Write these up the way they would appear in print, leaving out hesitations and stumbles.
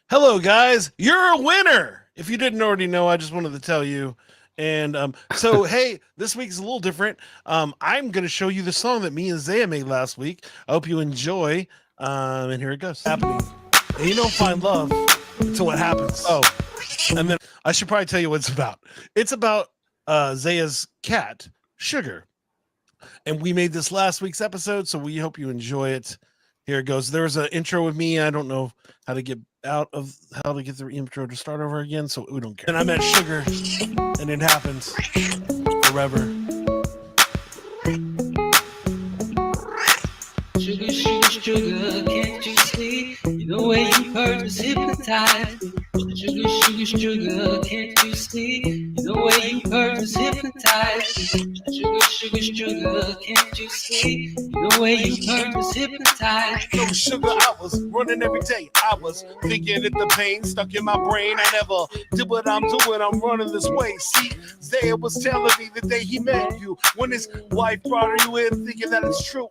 Hello, guys. You're a winner. If you didn't already know, I just wanted to tell you. And hey, this week's a little different. I'm going to show you the song that me and Zaya made last week. I hope you enjoy. And here it goes. Happening. And you don't find love until it happens. Oh, and then I should probably tell you what it's about. It's about Zaya's cat, Sugar. And we made this last week's episode, so we hope you enjoy it. Here it goes. There was an intro with me. I don't know how to get the intro to start over again, so we don't care. And I met Sugar, and it happens forever. Sugar, sugar, sugar, can't you see? The way you purpose hypnotize. Sugar, sugar, sugar, can't you see? The way you purpose hypnotize. Sugar, sugar, sugar, can't you see? The way you purpose hypnotize. No sugar, I was running every day. I was thinking that the pain stuck in my brain. I never did what I'm doing. I'm running this way. See, Zaya was telling me the day he met you, when his wife brought you in, thinking that it's true.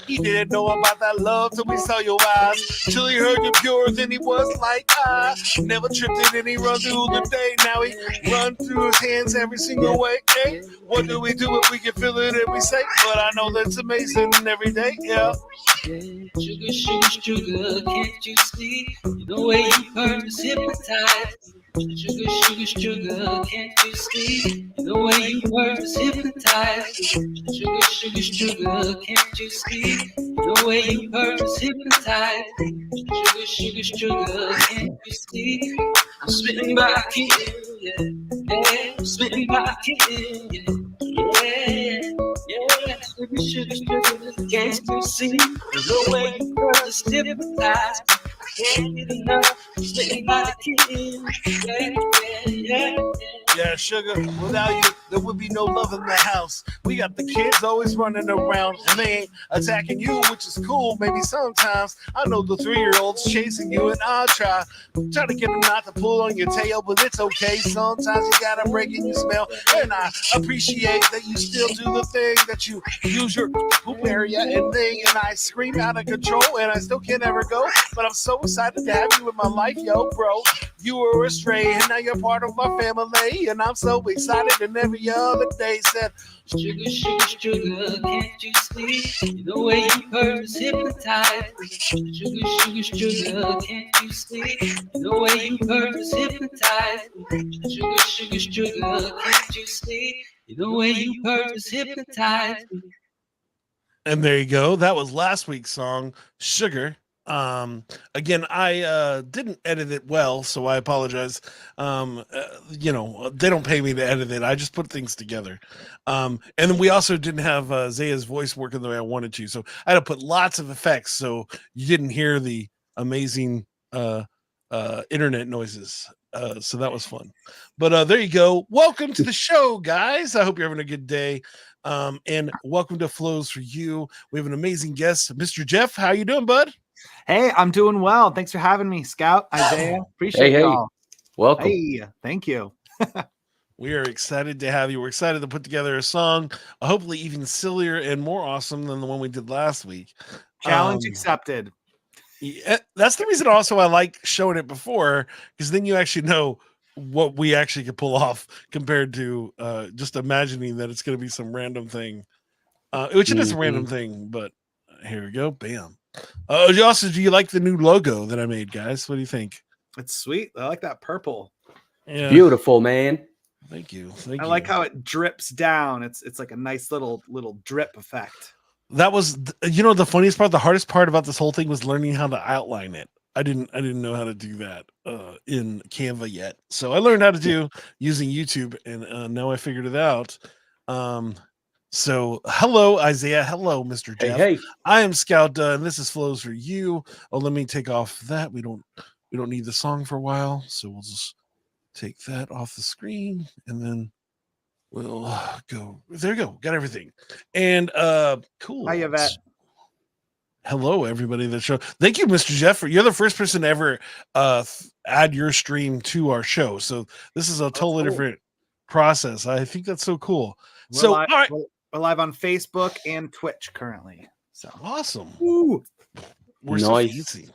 He didn't know about that love till we saw your eyes. Till he heard you pure, then he was like, I never tripped it, and he run through the day. Now he run through his hands every single way. Hey, what do we do if we can feel it and we say? But I know that's amazing every day. Yeah. Sugar, sugar, sugar, can't you see? The way you purpose hypnotize. Sugar, sugar, sugar, can't you see? The way you purpose hypnotize. Sugar, sugar, sugar, can't you see? The way you purpose hypnotize. Sugar, sugar, sugar, can't you see? I'm spitting back in, yeah, yeah. I'm spitting back in, yeah, yeah. Sugar, sugar, sugar, can't you see? The way you purpose hypnotize. I can't get enough. I'm spitting back in, yeah, yeah, yeah. Yeah, Sugar, without you, there would be no love in the house. We got the kids always running around, and they ain't attacking you, which is cool. Maybe sometimes I know the 3-year-olds chasing you, and I'll try to get them not to pull on your tail, but it's okay. Sometimes you gotta break and you smell, and I appreciate that you still do the thing that you use your poop area and thing, and I scream out of control, and I still can't ever go. But I'm so excited to have you in my life, yo, bro. You were a stray, and now you're part of my family. And I'm so excited, and every other day said, sugar, sugar, sugar, can't you see? The way you purpose hypnotize. Sugar, sugar, sugar, can't you see? The way you purpose hypnotize. Sugar, sugar, sugar, can't you see? The way you purpose hypnotize. and there you go. That was last week's song, Sugar. Again, I didn't edit it well, so I apologize. They don't pay me to edit it. I just put things together. And then we also didn't have Zaya's voice working the way I wanted to, so I had to put lots of effects so you didn't hear the amazing internet noises. So that was fun. But there you go. Welcome to the show, guys. I hope you're having a good day. And welcome to Flows for You. We have an amazing guest, Mr. Jeff. How you doing, bud? Hey, I'm doing well. Thanks for having me, Scout, Isaiah. Appreciate y'all. Welcome. Hey, thank you. We are excited to have you. We're excited to put together a song, hopefully even sillier and more awesome than the one we did last week. Challenge accepted. Yeah, that's the reason also I like showing it before, because then you actually know what we actually can pull off compared to just imagining that it's going to be some random thing, which it is a random thing, but here we go. Bam. Do you like the new logo that I made, guys? What do you think? It's sweet. I like that purple. Yeah. Beautiful, man. Thank you. I like how it drips down. It's like a nice little drip effect. That was, the funniest part. The hardest part about this whole thing was learning how to outline it. I didn't know how to do that in Canva yet. So I learned how to do using YouTube, and now I figured it out. So hello, Isaiah. Hello, Mr. Jeff. Hey. I am Scout, and this is Flows for You. Oh, let me take off that. We don't need the song for a while, so we'll just take that off the screen, and then we'll go. There you go. Got everything. And cool. Hi, Yvette. Hello, everybody. That show. Thank you, Mr. Jeff. You're the first person to ever add your stream to our show. So this is a totally different process. I think that's so cool. All right. We're live on Facebook and Twitch currently. So awesome. Woo. We're so fancy.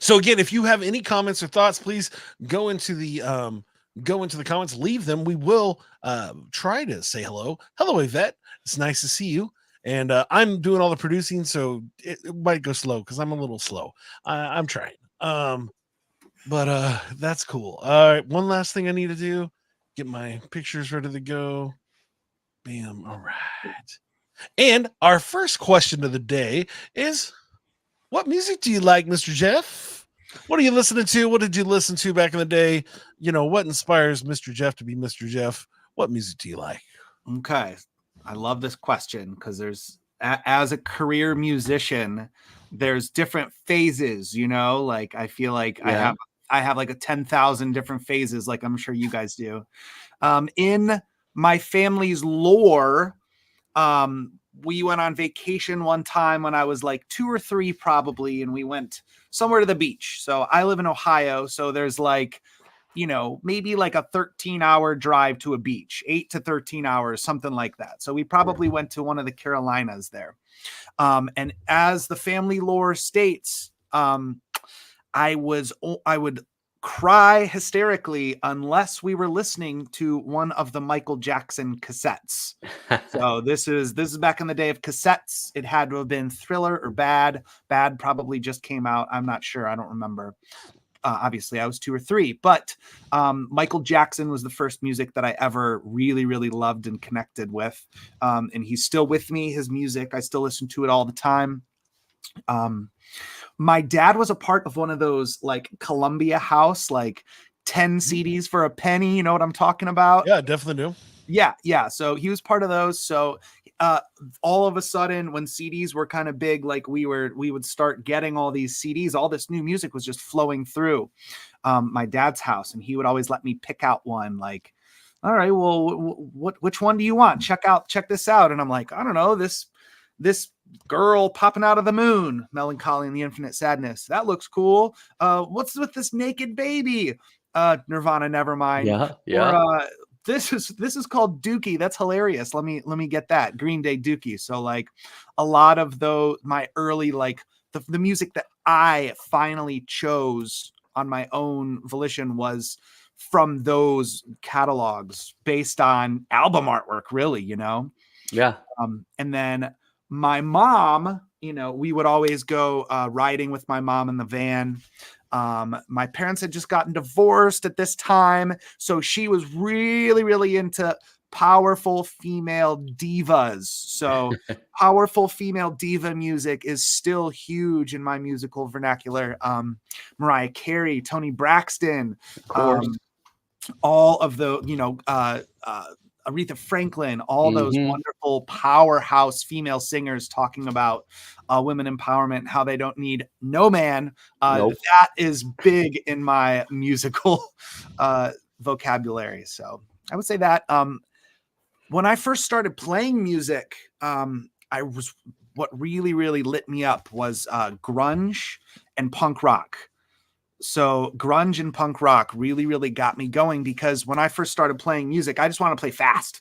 So again, if you have any comments or thoughts, please go into the comments, leave them. We will try to say hello. Hello, Yvette. It's nice to see you. And I'm doing all the producing, so it might go slow because I'm a little slow. I'm trying. But that's cool. All right, one last thing I need to do: get my pictures ready to go. Bam. All right. And our first question of the day is, what music do you like, Mr. Jeff? What are you listening to? What did you listen to back in the day? What inspires Mr. Jeff to be Mr. Jeff? What music do you like? Okay. I love this question because as a career musician, there's different phases, like I feel like I have like a 10,000 different phases, like I'm sure you guys do. In my family's lore, we went on vacation one time when I was like 2 or 3 probably, and we went somewhere to the beach. So I live in Ohio, so there's like, maybe like a 13-hour drive to a beach, 8 to 13 hours, something like that. So we probably went to one of the Carolinas there. And as the family lore states, I would cry hysterically unless we were listening to one of the Michael Jackson cassettes. So this is back in the day of cassettes. It had to have been Thriller or Bad. Bad probably just came out. I'm not sure. I don't remember. Obviously, I was 2 or 3, but Michael Jackson was the first music that I ever really, really loved and connected with. And he's still with me. His music, I still listen to it all the time. My dad was a part of one of those like Columbia House, like 10 CDs for a penny. You know what I'm talking about? Yeah, definitely do. Yeah. So he was part of those. So all of a sudden, when CDs were kind of big, like we would start getting all these CDs. All this new music was just flowing through my dad's house, and he would always let me pick out one. Like, all right, well, which one do you want? Check this out. And I'm like, I don't know, this girl popping out of the moon, Melancholy and the Infinite Sadness. That looks cool. What's with this naked baby? Nirvana, Nevermind. Yeah. Or, this is called Dookie. That's hilarious. Let me get that. Green Day Dookie. So like a lot of my early, like the music that I finally chose on my own volition was from those catalogs based on album artwork, really, Yeah. And then my mom, we would always go riding with my mom in the van. My parents had just gotten divorced at this time, so she was really, really into powerful female divas. So powerful female diva music is still huge in my musical vernacular. Mariah Carey, Toni Braxton, Of course. all of the, Aretha Franklin, all those wonderful powerhouse female singers talking about women empowerment, how they don't need no man. Nope. That is big in my musical vocabulary. So I would say that when I first started playing music, what really, really lit me up was grunge and punk rock. So grunge and punk rock really, really got me going, because when I first started playing music, I just wanted to play fast.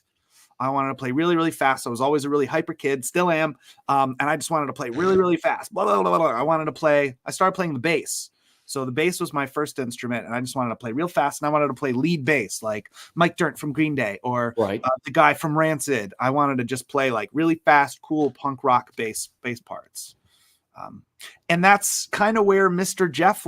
I wanted to play really, really fast. I was always a really hyper kid, still am. And I just wanted to play really, really fast. Blah, blah, blah, blah. I started playing the bass. So the bass was my first instrument, and I just wanted to play real fast. And I wanted to play lead bass, like Mike Dirnt from Green Day, or the guy from Rancid. I wanted to just play like really fast, cool punk rock bass parts. And that's kind of where Mr. Jeff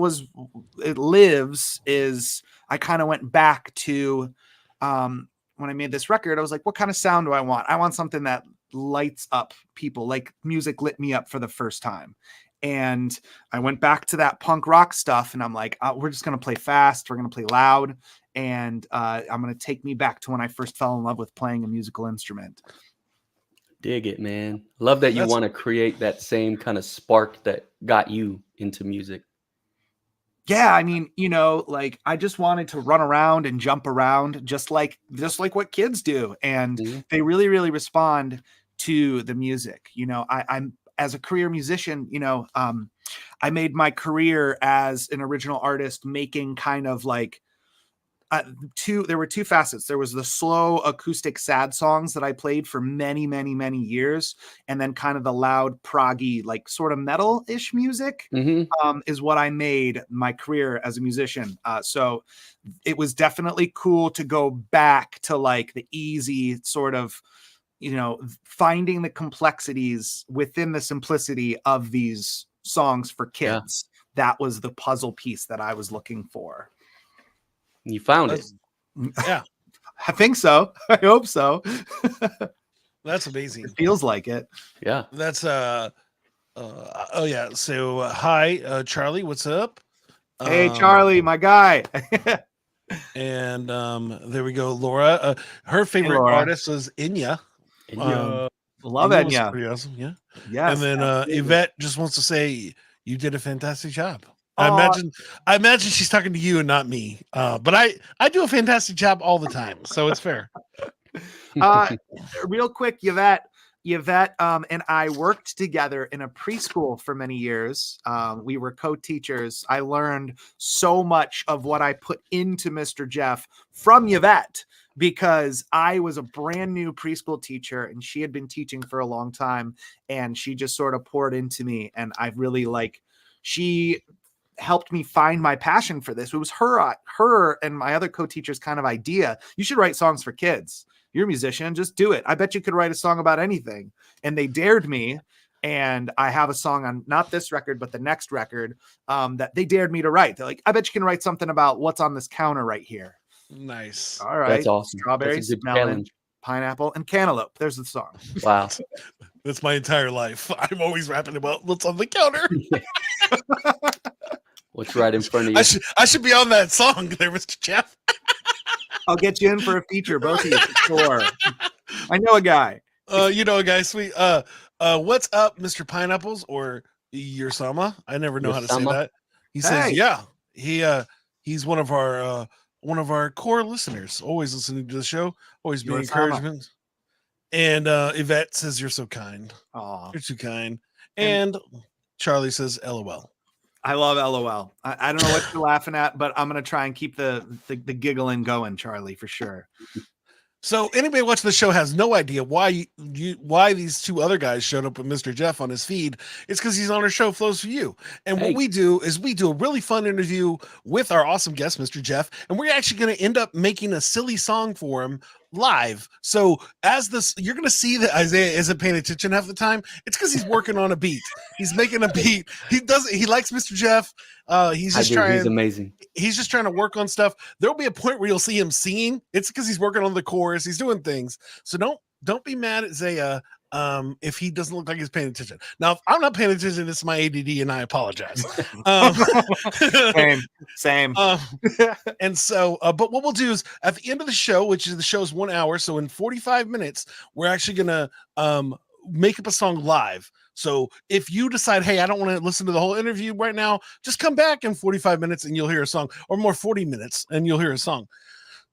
lives. Is I kind of went back to when I made this record. I was like, what kind of sound do I want? I want something that lights up people, like music lit me up for the first time. And I went back to that punk rock stuff, and I'm like, we're just going to play fast. We're going to play loud. And I'm going to take me back to when I first fell in love with playing a musical instrument. Dig it, man. Love that you want to create that same kind of spark that got you into music. Yeah, I mean, like I just wanted to run around and jump around just like what kids do. And they really, really respond to the music. I'm as a career musician, I made my career as an original artist making kind of like there were two facets. There was the slow acoustic sad songs that I played for many, many, many years, and then kind of the loud proggy, like sort of metal-ish music is what I made my career as a musician. So it was definitely cool to go back to like the easy sort of, finding the complexities within the simplicity of these songs for kids. That was the puzzle piece that I was looking for. You found it. Yeah. I think so. I hope so. That's amazing. It feels like it. Yeah. That's oh yeah. So hi, Charlie, what's up? Hey, Charlie, my guy. And there we go. Laura, her favorite artist was Enya. Love Enya. Was Enya. pretty awesome. Yeah. Yes. And then absolutely. Yvette just wants to say you did a fantastic job. Aw. I imagine she's talking to you and not me. But I do a fantastic job all the time, so it's fair. Real quick, Yvette and I worked together in a preschool for many years. We were co-teachers. I learned so much of what I put into Mr. Jeff from Yvette, because I was a brand new preschool teacher and she had been teaching for a long time, and she just sort of poured into me, and I really she helped me find my passion for this. It was her and my other co-teachers kind of idea. You should write songs for kids. You're a musician, just do it. I bet you could write a song about anything. And they dared me. And I have a song on not this record, but the next record that they dared me to write. They're like, I bet you can write something about what's on this counter right here. Nice. All right. That's awesome. Strawberries, melon, pineapple, and cantaloupe. There's the song. Wow. That's my entire life. I'm always rapping about what's on the counter. What's right in front of you? I should be on that song there, Mr. Jeff. I'll get you in for a feature, both of you, for sure. I know a guy. Guys, sweet. What's up, Mr. Pineapples or Yursama? I never know how to say that. He says, yeah. He's one of our core listeners, always listening to the show, always being encouragement. And Yvette says, you're so kind. Aw. You're too kind. And Charlie says, LOL. I love LOL. I don't know what you're laughing at, but I'm going to try and keep the giggling going, Charlie, for sure. So anybody watching the show has no idea why these two other guys showed up with Mr. Jeff on his feed. It's because he's on our show, Flows for You. And what we do is we do a really fun interview with our awesome guest, Mr. Jeff, and we're actually going to end up making a silly song for him live. So you're going to see that Isaiah isn't paying attention half the time. It's because he's working on a beat. He's making a beat. He likes Mr. Jeff. He's amazing. He's just trying to work on stuff. There'll be a point where you'll see him singing. It's because he's working on the chorus. He's doing things. So don't be mad at Isaiah if he doesn't look like he's paying attention. Now, if I'm not paying attention, it's my ADD, and I apologize. Same. And so, but what we'll do is at the end of the show, which is the show's 1 hour, so in 45 minutes, we're actually gonna make up a song live. So if you decide, hey, I don't want to listen to the whole interview right now, just come back in 45 minutes and you'll hear a song, or more 40 minutes and you'll hear a song.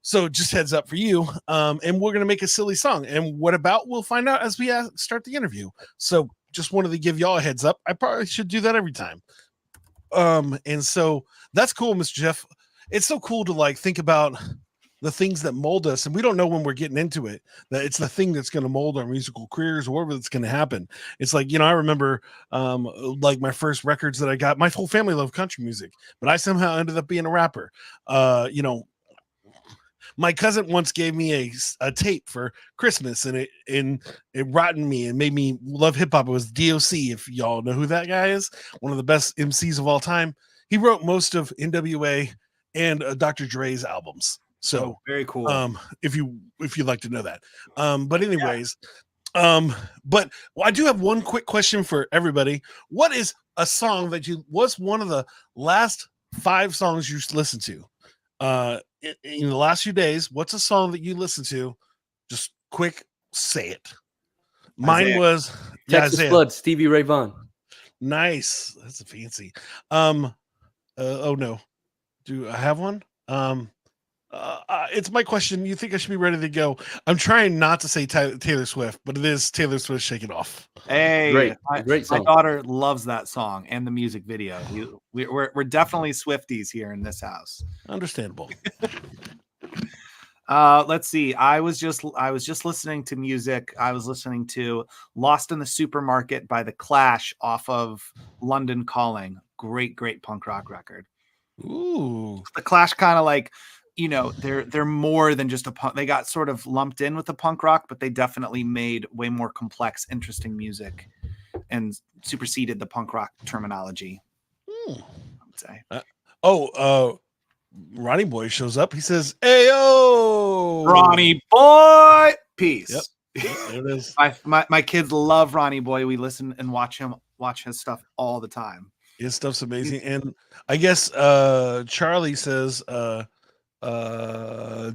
So just heads up for you. And we're going to make a silly song. And what about, we'll find out as we start the interview. So just wanted to give y'all a heads up. I probably should do that every time. And so that's cool, Mr. Jeff. It's so cool to think about the things that mold us, and we don't know when we're getting into it, that it's the thing that's going to mold our musical careers, or whatever that's going to happen. It's like, I remember my first records that I got, my whole family loved country music, but I somehow ended up being a rapper. My cousin once gave me a tape for Christmas, and it rotted me and made me love hip hop. It was DOC, if y'all know who that guy is, one of the best MCs of all time. He wrote most of NWA and Dr. Dre's albums. So very cool. If you'd like to know that. But anyways, but I do have one quick question for everybody. What is a song what's one of the last 5 songs you listened to? In the last few days, what's a song that you listened to? Just quick, say it. Mine was Texas Flood, Stevie Ray Vaughan. Nice. That's a fancy. Oh no. Do I have one? It's my question. You think I should be ready to go? I'm trying not to say Taylor Swift, but it is Taylor Swift, Shake It Off. Hey, great song. My daughter loves that song and the music video. We're definitely Swifties here in this house. Understandable. Let's see. I was just listening to music. I was listening to Lost in the Supermarket by The Clash off of London Calling. Great punk rock record. Ooh. The Clash kind of like, they're more than just a punk. They got sort of lumped in with the punk rock, but they definitely made way more complex, interesting music and superseded the punk rock terminology. I would say. Ronnie Boy shows up. He says, "Ayo, Ronnie Boy, peace." Yep. There it is. My kids love Ronnie Boy. We listen and watch his stuff all the time. His stuff's amazing. And I guess Charlie says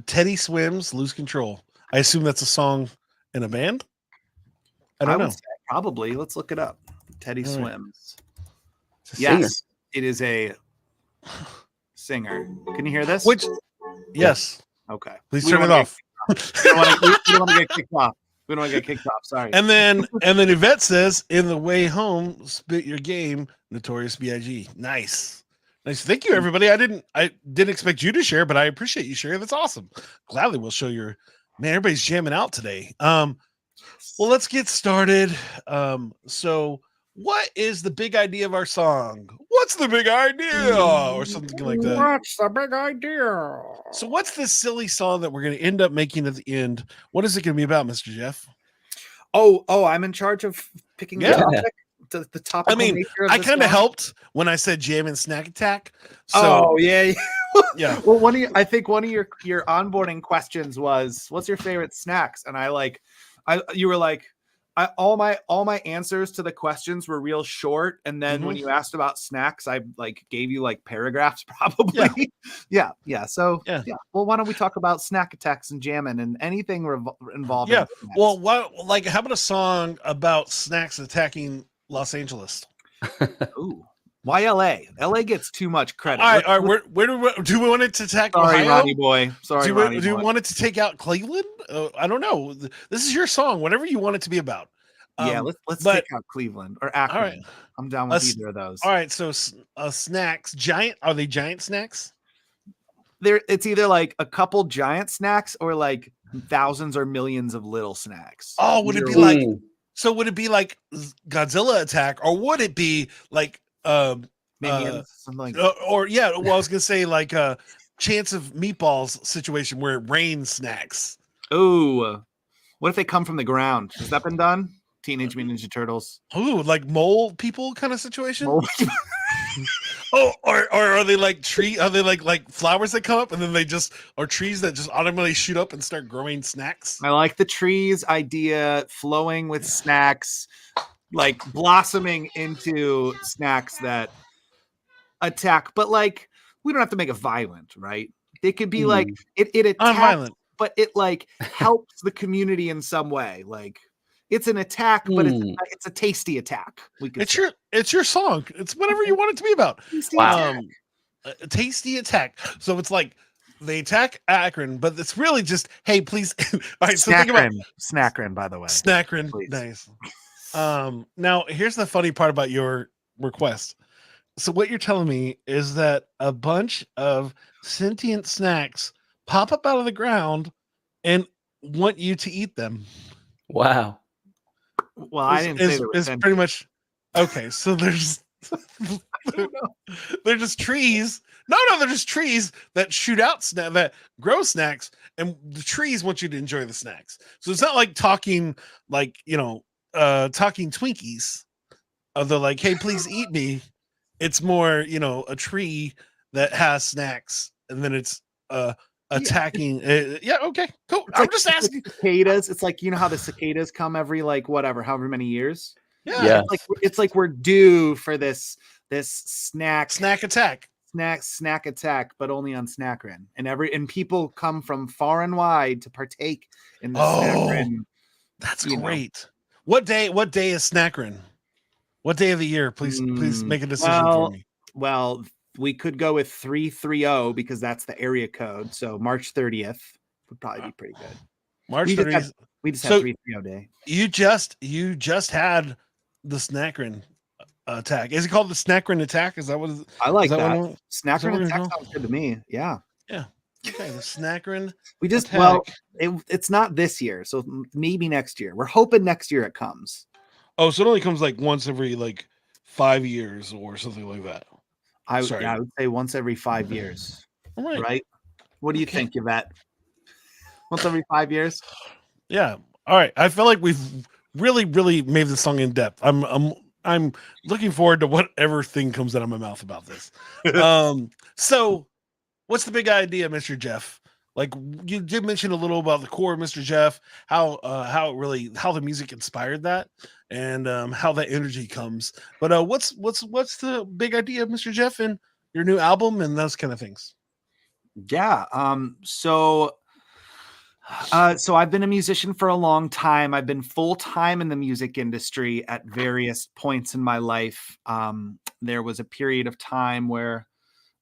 Teddy Swims, Lose Control. I assume that's a song in a band. I don't know. Probably. Let's look it up. Teddy All Swims. Yes, it is a singer. Can you hear this? Yes. Okay. Please turn it off. We don't want to get kicked off. We don't want to get kicked off. Sorry. And then Yvette says, "In the way home, spit your game, Notorious B.I.G." Nice. Thank you, everybody. I didn't expect you to share, but I appreciate you sharing. That's awesome. Gladly we'll show your man. Everybody's jamming out today. Well, let's get started. So what is the big idea of our song? What's the big idea? Or something like that. What's the big idea? So what's this silly song that we're going to end up making at the end? What is it going to be about, Mr. Jeff? Oh, I'm in charge of picking the topic. The topic. I mean, I kind of helped when I said jam and snack attack. So, yeah. Yeah. Well, I think one of your onboarding questions was, "What's your favorite snacks?" And you were like, all my answers to the questions were real short, and then when you asked about snacks, I like gave you like paragraphs probably. Yeah. So yeah. Well, why don't we talk about snack attacks and jamming and anything involving? Yeah. Snacks? Well, how about a song about snacks attacking Los Angeles? Ooh. Why LA? LA gets too much credit. All right. Where do we want it to attack? Sorry, Ohio? Ronnie Boy. Sorry, Ronnie do you Boy. want it to take out Cleveland? I don't know. This is your song. Whatever you want it to be about. Let's take out Cleveland or Akron. All right. I'm down with either of those. All right. So snacks, are they giant snacks? It's either like a couple giant snacks or like thousands or millions of little snacks. Oh, would it be like? So would it be like Godzilla attack, or would it be like Minions, something like or yeah? Well, I was gonna say like a Chance of Meatballs situation where it rains snacks. Ooh, what if they come from the ground? Has that been done? Teenage Mutant Ninja Turtles. Ooh, like mole people kind of situation. Oh, or are they like Are they like flowers that come up and then they just are trees that just automatically shoot up and start growing snacks? I like the trees idea, flowing with snacks, like blossoming into snacks that attack. But like, we don't have to make it violent, right? They could be like it attacks, violent, but it like helps the community in some way. Like, it's an attack, but it's a tasty attack. It's your song. It's whatever you want it to be about. A tasty attack. So it's like they attack Akron, but it's really just, hey, please. All right, so think about Snackrin, by the way. Snackrin, nice. Now here's the funny part about your request. So what you're telling me is that a bunch of sentient snacks pop up out of the ground and want you to eat them. Wow. Well, I didn't say there was it's pretty much okay. So there's they're just trees. No, they're just trees that shoot out that grow snacks, and the trees want you to enjoy the snacks. So it's not like talking talking Twinkies. They're like, hey, please eat me. It's more, a tree that has snacks, and then it's attacking. Okay, cool. I'm just asking. Cicadas. It's like, how the cicadas come every however many years. Yeah. It's like we're due for this snack attack. Snack attack, but only on Snackrin. And people come from far and wide to partake in the Snackrin. That's great. What day is Snackrin? What day of the year? Please make a decision for me. Well, we could go with 330 because that's the area code. So March 30th would probably be pretty good. March 30th. We just had 330 day. You just had the Snackrin attack. Is it called the Snackrin attack? Is that what? I like that. Snackrin attack sounds good to me. Yeah. Okay, the Snackerin We just attack. it's not this year, so maybe next year. We're hoping next year it comes. Oh, so it only comes like once every like 5 years or something like that. I Sorry. would say once every 5 years, All right. right? What do you Okay. think, Yvette? Once every 5 years? Yeah. All right. I feel like we've really, really made this song in depth. I'm looking forward to whatever thing comes out of my mouth about this. So what's the big idea, Mr. Jeff? Like you did mention a little about the core of Mr. Jeff, how the music inspired that, and how that energy comes. But what's the big idea of Mr. Jeff and your new album and those kind of things? Yeah. So I've been a musician for a long time. I've been full time in the music industry at various points in my life. There was a period of time where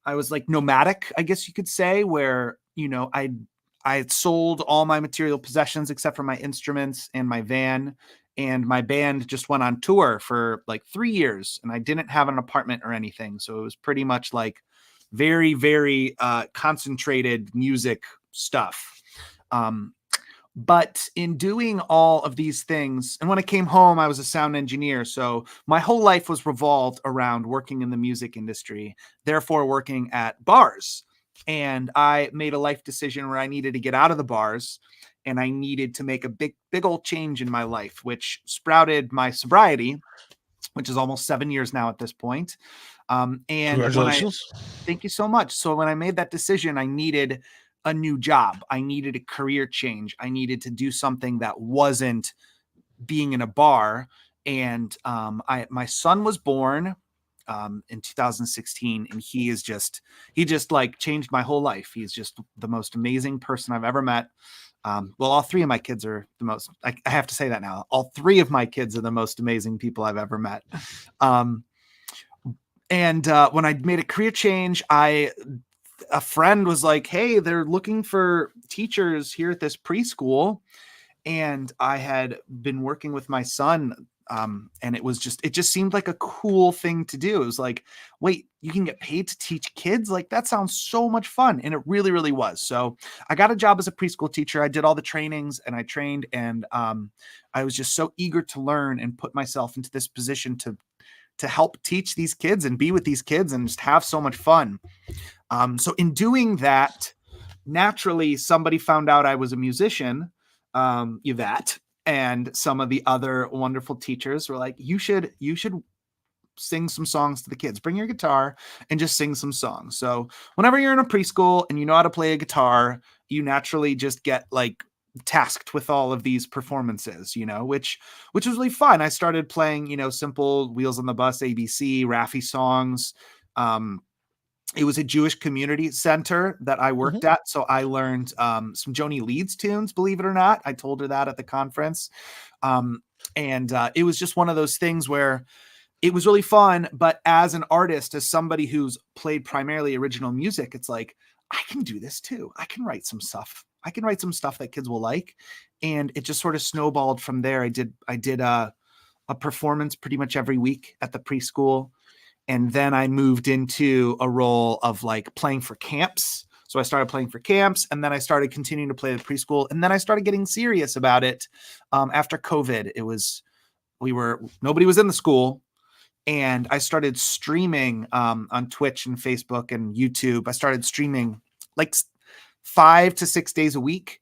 I was like nomadic, I guess you could say, where, I had sold all my material possessions except for my instruments and my van. And my band just went on tour for like 3 years, and I didn't have an apartment or anything. So it was pretty much like very, very concentrated music stuff. But in doing all of these things, and when I came home, I was a sound engineer. So my whole life was revolved around working in the music industry, therefore working at bars. And I made a life decision where I needed to get out of the bars and I needed to make a big, big old change in my life, which sprouted my sobriety, which is almost 7 years now at this point. Congratulations. Thank you so much. So when I made that decision, I needed a new job. I needed a career change. I needed to do something that wasn't being in a bar. And my son was born in 2016, and he just like changed my whole life. He's just the most amazing person I've ever met. Well, all three of my kids are the most, I have to say that now. All three of my kids are the most amazing people I've ever met. And when I made a career change, a friend was like, hey, they're looking for teachers here at this preschool. And I had been working with my son. And it just seemed like a cool thing to do. It was like, wait, you can get paid to teach kids? Like, that sounds so much fun. And it really, really was. So I got a job as a preschool teacher. I did all the trainings and I trained, and I was just so eager to learn and put myself into this position to help teach these kids and be with these kids and just have so much fun. So in doing that, naturally, somebody found out I was a musician, Yvette, and some of the other wonderful teachers were like, you should sing some songs to the kids. Bring your guitar and just sing some songs. So whenever you're in a preschool and you know how to play a guitar, you naturally just get like tasked with all of these performances, which was really fun. I started playing, simple Wheels on the Bus, ABC, Raffi songs. It was a Jewish community center that I worked at. So I learned some Joni Leeds tunes, believe it or not. I told her that at the conference. And it was just one of those things where it was really fun. But as an artist, as somebody who's played primarily original music, it's like, I can do this too. I can write some stuff. I can write some stuff that kids will like. And it just sort of snowballed from there. I did a performance pretty much every week at the preschool. And then I moved into a role of like playing for camps. So I started playing for camps, and then I started continuing to play the preschool. And then I started getting serious about it after COVID. Nobody was in the school. And I started streaming on Twitch and Facebook and YouTube. I started streaming like 5 to 6 days a week.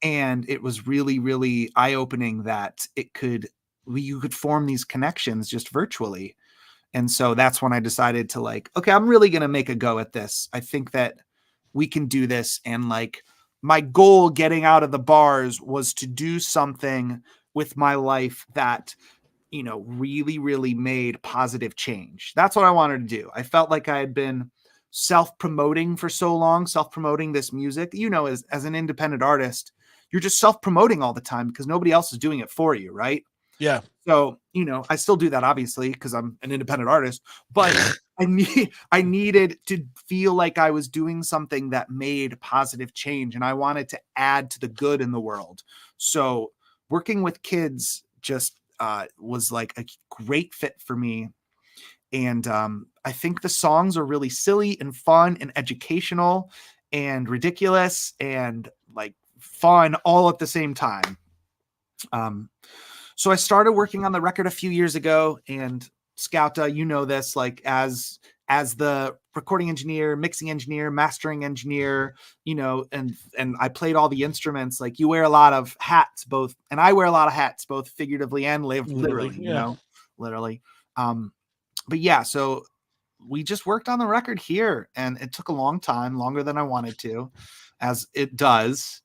And it was really, really eye-opening that you could form these connections just virtually. And so that's when I decided to like, okay, I'm really going to make a go at this. I think that we can do this. And like my goal getting out of the bars was to do something with my life that, really, really made positive change. That's what I wanted to do. I felt like I had been self-promoting for so long, self-promoting this music, as an independent artist, you're just self-promoting all the time because nobody else is doing it for you. Right. Yeah. So, I still do that obviously because I'm an independent artist, but I needed to feel like I was doing something that made positive change, and I wanted to add to the good in the world. So working with kids just was like a great fit for me. And I think the songs are really silly and fun and educational. and ridiculous and like fun all at the same time. So I started working on the record a few years ago, and Scouta, you know this, like as the recording engineer, mixing engineer, mastering engineer, you know, and I played all the instruments. Like you wear a lot of hats, both, and I wear a lot of hats, both figuratively and literally, you know, literally. But yeah, so we just worked on the record here, and it took a long time, longer than I wanted to, as it does.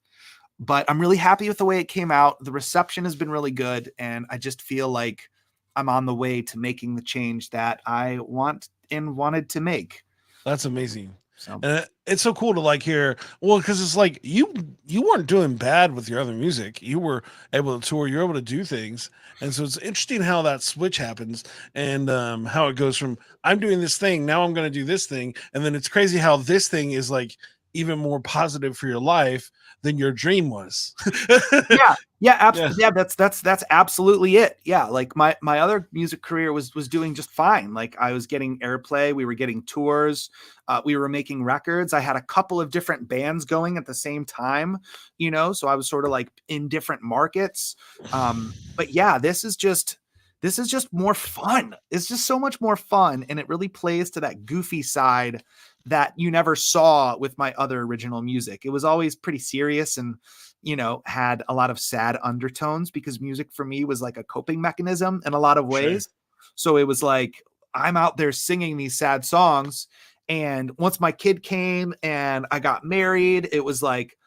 But I'm really happy with the way it came out. The reception has been really good, and I just feel like I'm on the way to making the change that I wanted to make. That's amazing. So And it's so cool to like hear, well, because it's like you weren't doing bad with your other music. You were able to tour, you're able to do things. And so it's interesting how that switch happens, and how it goes from I'm doing this thing, now I'm going to do this thing. And then it's crazy how this thing is like even more positive for your life than your dream was. absolutely. Yeah, that's absolutely it. Yeah, like my other music career was doing just fine. Like I was getting airplay, we were getting tours, we were making records. I had a couple of different bands going at the same time, you know, so I was sort of like in different markets. But yeah, this is just more fun. It's just so much more fun, and it really plays to that goofy side that you never saw with my other original music. It was always pretty serious and, you know, had a lot of sad undertones, because music for me was like a coping mechanism in a lot of ways. Sure. So it was like, I'm out there singing these sad songs. And once my kid came and I got married, it was like,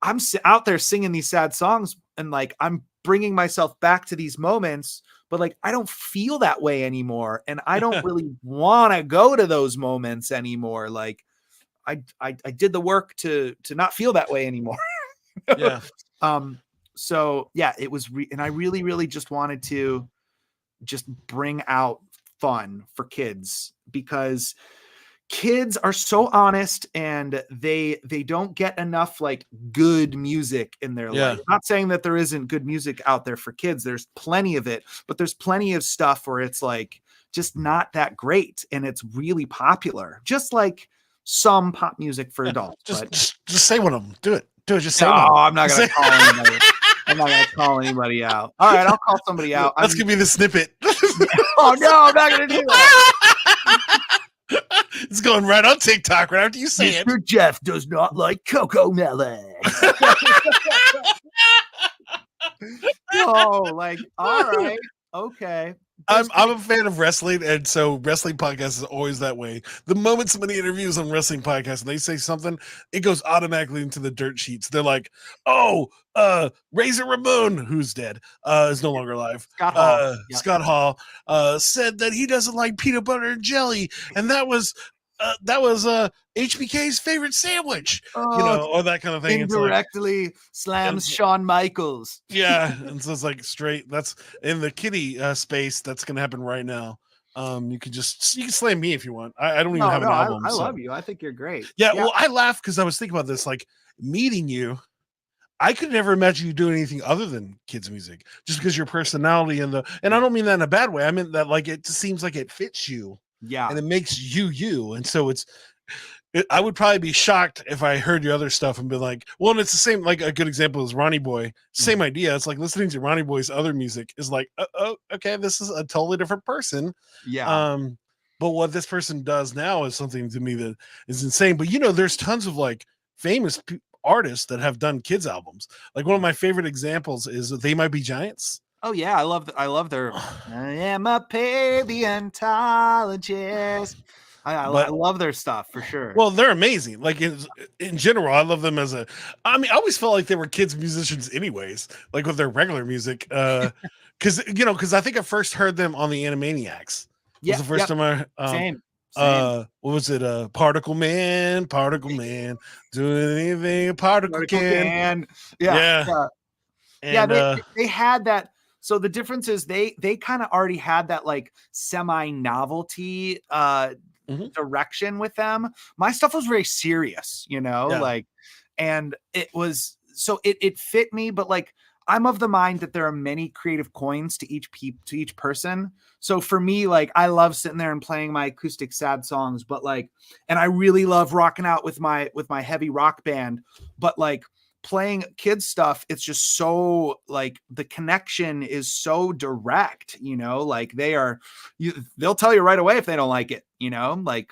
I'm out there singing these sad songs, and like, I'm bringing myself back to these moments, but like, I don't feel that way anymore. And I don't really want to go to those moments anymore. Like I did the work to not feel that way anymore. Yeah. So yeah, it was, and I really, really just wanted to just bring out fun for kids, because kids are so honest, and they don't get enough like good music in their life. Not saying that there isn't good music out there for kids. There's plenty of it, but there's plenty of stuff where it's like just not that great, and it's really popular, just like some pop music for adults. Just say one of them. Do it. Just say no, one. I'm not gonna call anybody. I'm not gonna call anybody out. All right, I'll call somebody out. That's gonna be the snippet. Oh no, I'm not gonna do that. It's going right on TikTok right after you say it. Mr. Jeff does not like Coco Melon. Oh, like, all right, okay. I'm a fan of wrestling, and so wrestling podcasts is always that way. The moment somebody interviews on wrestling podcasts and they say something, it goes automatically into the dirt sheets. They're like, "Oh, Razor Ramon, who's dead, is no longer alive. Scott Hall said that he doesn't like peanut butter and jelly, and that was HBK's favorite sandwich, you know, or that kind of thing." Indirectly like, slams Shawn Michaels. Yeah, and so it's like straight. That's in the kitty space. That's gonna happen right now. You can slam me if you want. I don't even have an album. I love you. I think you're great. Yeah. Well, I laugh because I was thinking about this. Like meeting you, I could never imagine you doing anything other than kids' music, just because your personality and I don't mean that in a bad way. I mean that like it just seems like it fits you. Yeah. And it makes you. And so I would probably be shocked if I heard your other stuff and be like, well, and it's the same, like a good example is Ronnie Boy. Same idea. It's like listening to Ronnie Boy's other music is like, oh, okay, this is a totally different person. Yeah. But what this person does now is something to me that is insane. But you know, there's tons of like famous artists that have done kids albums. Like one of my favorite examples is They Might Be Giants. Oh yeah, I love their I am a paleontologist. I love their stuff for sure. Well, they're amazing. Like in general, I love them I always felt like they were kids musicians anyways, like with their regular music. Because I think I first heard them on the Animaniacs. Was the first time I same. What was it? Particle Man, do anything a particle can. Yeah. They had that. So the difference is they kind of already had that like semi-novelty direction with them. My stuff was very serious, like, and it was, so it fit me, but like I'm of the mind that there are many creative coins to each person. So for me, like, I love sitting there and playing my acoustic sad songs, but like, and I really love rocking out with my heavy rock band, but like playing kids stuff, it's just so like the connection is so direct, you know, like they'll tell you right away if they don't like it, you know, like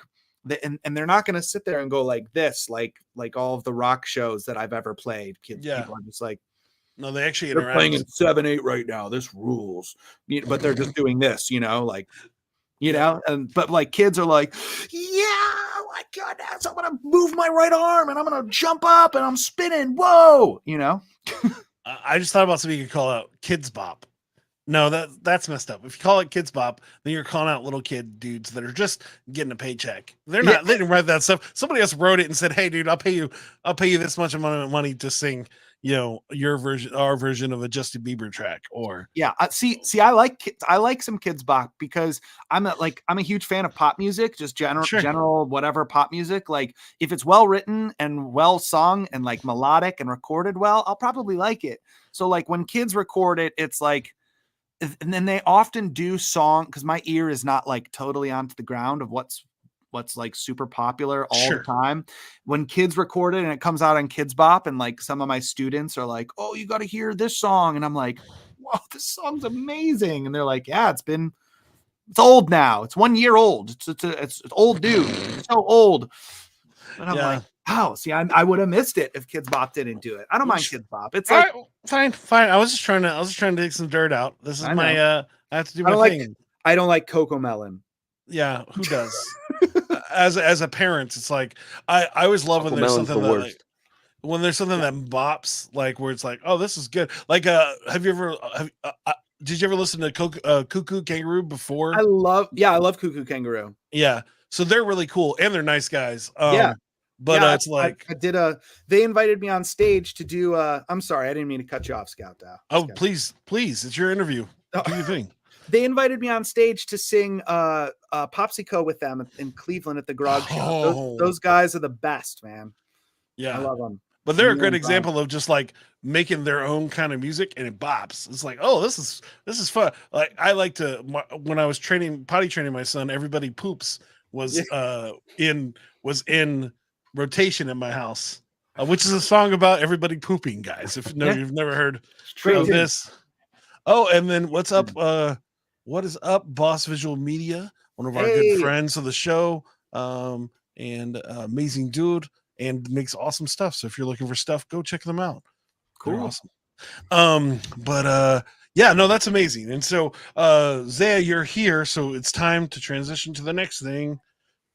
and they're not going to sit there and go like this, like all of the rock shows that I've ever played. People are just like, no, they actually they're interact. playing in 7/8 right now. This rules, but they're just doing this, you know, like, you know, but like kids are like, yeah, oh my goodness, I'm gonna move my right arm and I'm gonna jump up and I'm spinning. Whoa, you know. I just thought about something you could call out kids bop. No, that's messed up. If you call it kids bop, then you're calling out little kid dudes that are just getting a paycheck. They didn't write that stuff. Somebody else wrote it and said, "Hey, dude, I'll pay you this much money to sing, you know, our version of a Justin Bieber track." Or I like some kids bop because I'm a huge fan of pop music, just general whatever pop music. Like if it's well written and well sung and like melodic and recorded well, I'll probably like it. So like when kids record it, it's like. And then they often do song because my ear is not like totally onto the ground of what's like super popular all the time. When kids record it and it comes out on Kids Bop, and like some of my students are like, "Oh, you got to hear this song," and I'm like, "Wow, this song's amazing!" And they're like, "Yeah, it's old now. It's 1 year old. It's old, dude. It's so old." And I'm like, wow, see, I would have missed it if Kids Bop didn't do it. I don't mind Kids Bop. It's like fine. I was just trying to take some dirt out. This is I have to do my thing. I don't like Coco Melon. Yeah, who does? as a parent, it's like I always love when there's something that when there's something that bops, like where it's like, oh, this is good. Like did you ever listen to Cuckoo Kangaroo before? I love Cuckoo Kangaroo. Yeah. So they're really cool and they're nice guys. But it's like they invited me on stage to do I'm sorry, I didn't mean to cut you off, Scout. Please, it's your interview. Do your thing. They invited me on stage to sing Popsico with them in Cleveland at the Garage Shop. Those guys are the best, man. Yeah. I love them. But they're a great example of just like making their own kind of music and it bops. It's like, oh, this is fun. Like I like to, when I was potty training my son, Everybody Poops was in rotation in my house, which is a song about everybody pooping, guys. If you've never heard of this. Oh, and then what's up? What is up? Boss Visual Media, one of our good friends of the show, and amazing dude, and makes awesome stuff. So if you're looking for stuff, go check them out. Cool. They're awesome. Yeah, no, that's amazing. And so, Zaya, you're here, so it's time to transition to the next thing.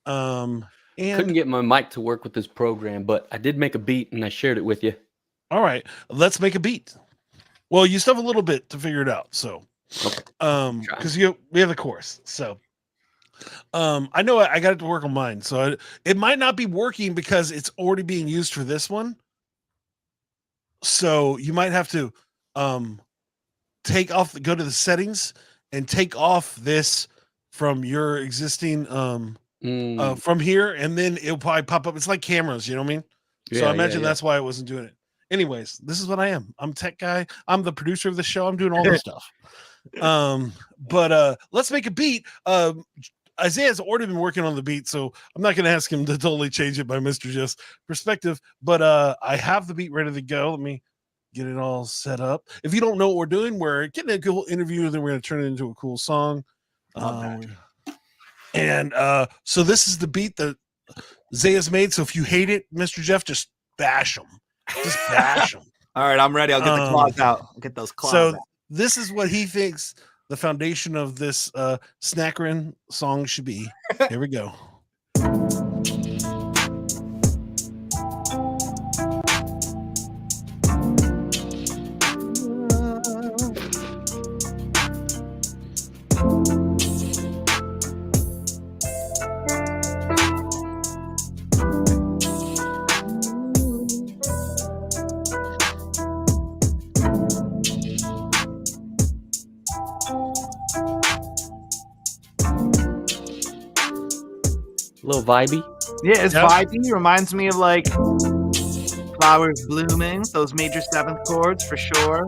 And couldn't get my mic to work with this program, but I did make a beat and I shared it with you. All right, let's make a beat. Well, you still have a little bit to figure it out, so because we have the course. So I know I got it to work on mine, so it might not be working because it's already being used for this one. So you might have to go to the settings and take off this from your existing from here, and then it'll probably pop up. It's like cameras, you know what I mean? So I imagine that's why I wasn't doing it. Anyways, this is what I am. I'm a tech guy. I'm the producer of the show. I'm doing all this stuff. But let's make a beat. Isaiah's already been working on the beat, so I'm not going to ask him to totally change it by Mr. Just perspective. But I have the beat ready to go. Let me get it all set up. If you don't know what we're doing, we're getting a cool interview, then we're going to turn it into a cool song. And so this is the beat that Zaya's made. So if you hate it, Mr. Jeff, just bash them. Just bash them. All right, I'm ready. I'll get the claws out. I'll get those claws out. This is what he thinks the foundation of this Snackerin' song should be. Here we go. A little vibey. Yeah, it's vibey. Reminds me of like flowers blooming, those major seventh chords for sure.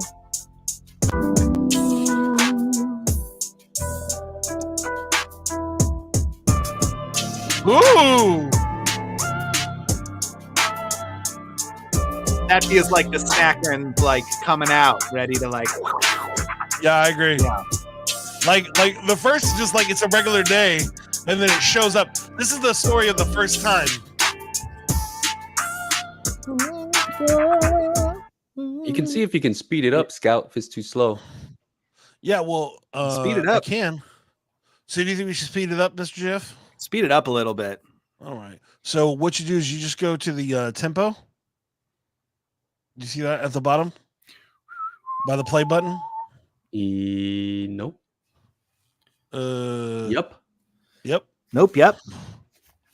Ooh. That feels like the saccharine like coming out, ready to like. Yeah, I agree. Yeah. Like the first is just like it's a regular day, and then it shows up. This is the story of the first time. You can see if you can speed it up, Scout, if it's too slow. Yeah, well, Speed it I up. can. So do you think we should speed it up, Mr. Jeff? Speed it up a little bit. All right. So what you do is you just go to the tempo. Do you see that at the bottom? By the play button? Nope. Yep. Yep. Nope. Yep.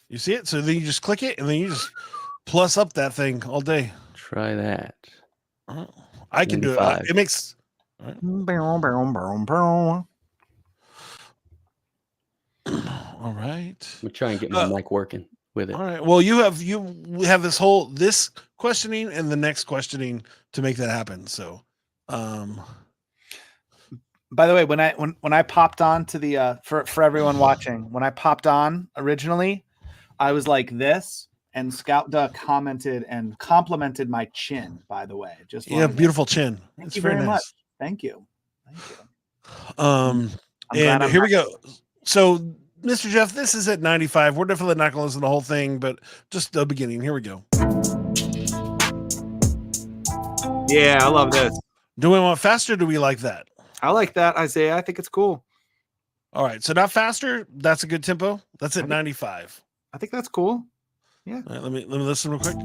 You see it? So then you just click it, and then you just plus up that thing all day. Try that. I can do it. 95. It makes... All right. We'll try and get my mic working with it. All right. Well, you have this questioning and the next questioning to make that happen. So, by the way, when I popped on to the for everyone watching, when I popped on originally, I was like this, and Scout Duck commented and complimented my chin. By the way, just beautiful chin. Thank you very much. Thank you. And here we go. So, Mr. Jeff, this is at 95. We're definitely not going to listen to the whole thing, but just the beginning. Here we go. Yeah, I love this. Do we want faster? Or do we like that? I like that, Isaiah. I think it's cool. All right. So not faster. That's a good tempo. That's at 95. I think that's cool. Yeah. All right, let me listen real quick.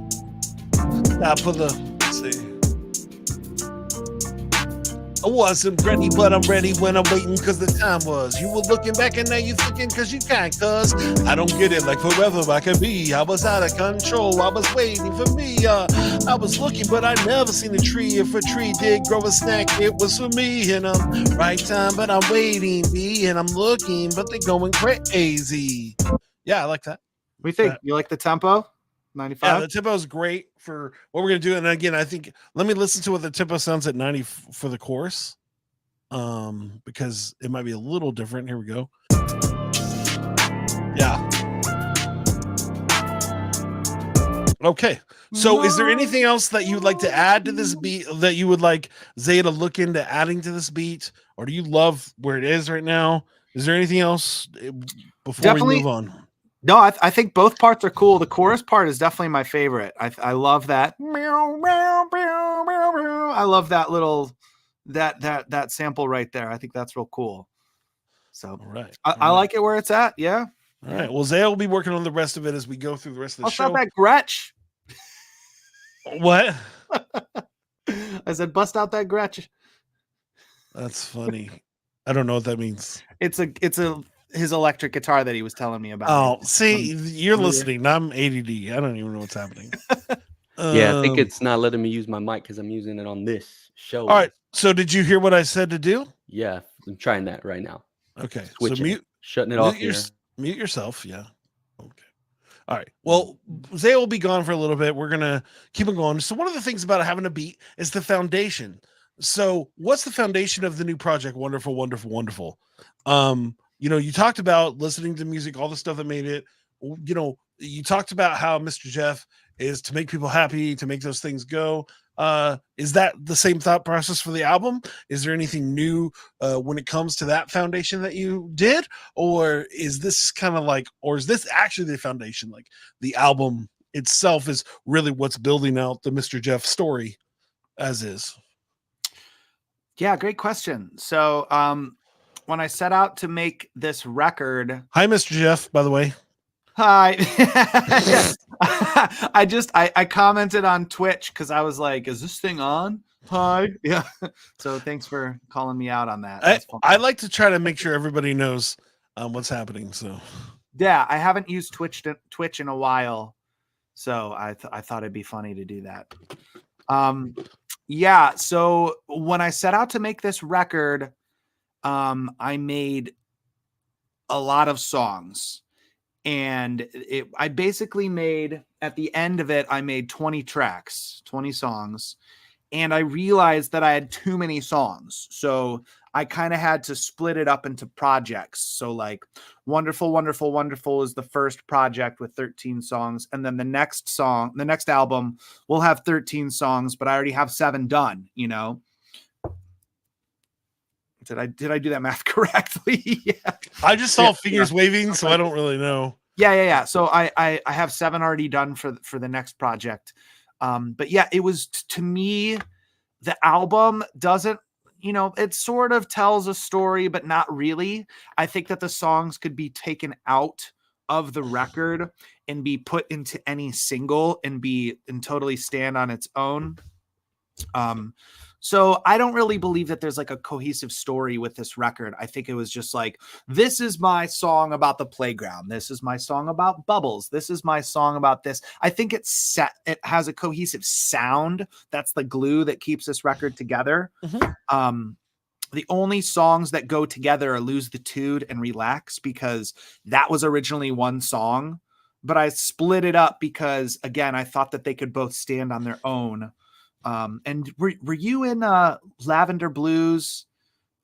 Now put the... Let's see. I wasn't ready, but I'm ready when I'm waiting because the time was. You were looking back and now you thinking because you can't, cuz I don't get it like forever I could be. I was out of control. I was waiting for me. I was looking, but I never seen a tree. If a tree did grow a snack, it was for me. And right time, but I'm waiting, B. And I'm looking, but they're going crazy. Yeah, I like that. What do you think? You like the tempo? 95? Yeah, the tempo is great for what we're going to do. And again, I think, let me listen to what the tempo sounds at 90 for the chorus. Because it might be a little different. Here we go. Yeah. Okay. So is there anything else that you would like to add to this beat that you would like Zay to look into adding to this beat? Or do you love where it is right now? Is there anything else before we move on? No, I think both parts are cool. The chorus part is definitely my favorite. I love that. I love that little that sample right there. I think that's real cool. So I like it where it's at. Yeah. All right. Well, Zay will be working on the rest of it as we go through the rest of the show. Bust out that Gretsch. What? I said, bust out that Gretsch. That's funny. I don't know what that means. It's his electric guitar that he was telling me about. Oh, see, you're listening. I'm ADD. I don't even know what's happening. Yeah, I think it's not letting me use my mic because I'm using it on this show. All right. So did you hear what I said to do? Yeah, I'm trying that right now. Okay. Switching. So mute. Shutting it off here. Mute yourself. Yeah. Okay. All right. Well, Zay will be gone for a little bit. We're going to keep it going. So one of the things about having a beat is the foundation. So what's the foundation of the new project? Wonderful, wonderful, wonderful. You talked about listening to music, all the stuff that made it. You talked about how Mr. Jeff is to make people happy, to make those things go. Is that the same thought process for the album? Is there anything new when it comes to that foundation that you did? Or is this kind of like, or is this actually the foundation? Like the album itself is really what's building out the Mr. Jeff story as is? Yeah, great question. So, when I set out to make this record, hi, Mr. Jeff, by the way. Hi. I commented on Twitch because I was like, is this thing on? Hi. Yeah. So thanks for calling me out on that. I like to try to make sure everybody knows what's happening. So yeah, I haven't used Twitch in a while. So I thought it'd be funny to do that. Yeah. So when I set out to make this record, I made a lot of songs, and I basically made, at the end of it, I made 20 tracks, 20 songs. and I realized that I had too many songs. So I kind of had to split it up into projects. So like Wonderful, Wonderful, Wonderful is the first project with 13 songs. And then the next album will have 13 songs, but I already have 7 done, you know? Did I do that math correctly? Yeah. I just saw fingers waving, so I don't really know. Yeah. So I have 7 already done for the next project. But yeah, it was to me, the album doesn't, you know, it sort of tells a story, but not really. I think that the songs could be taken out of the record and be put into any single and totally stand on its own. So I don't really believe that there's like a cohesive story with this record. I think it was just like, this is my song about the playground. This is my song about bubbles. This is my song about this. I think it has a cohesive sound. That's the glue that keeps this record together. Mm-hmm. The only songs that go together are Lose the Tude and Relax, because that was originally one song, but I split it up because, again, I thought that they could both stand on their own. And were you in Lavender Blues?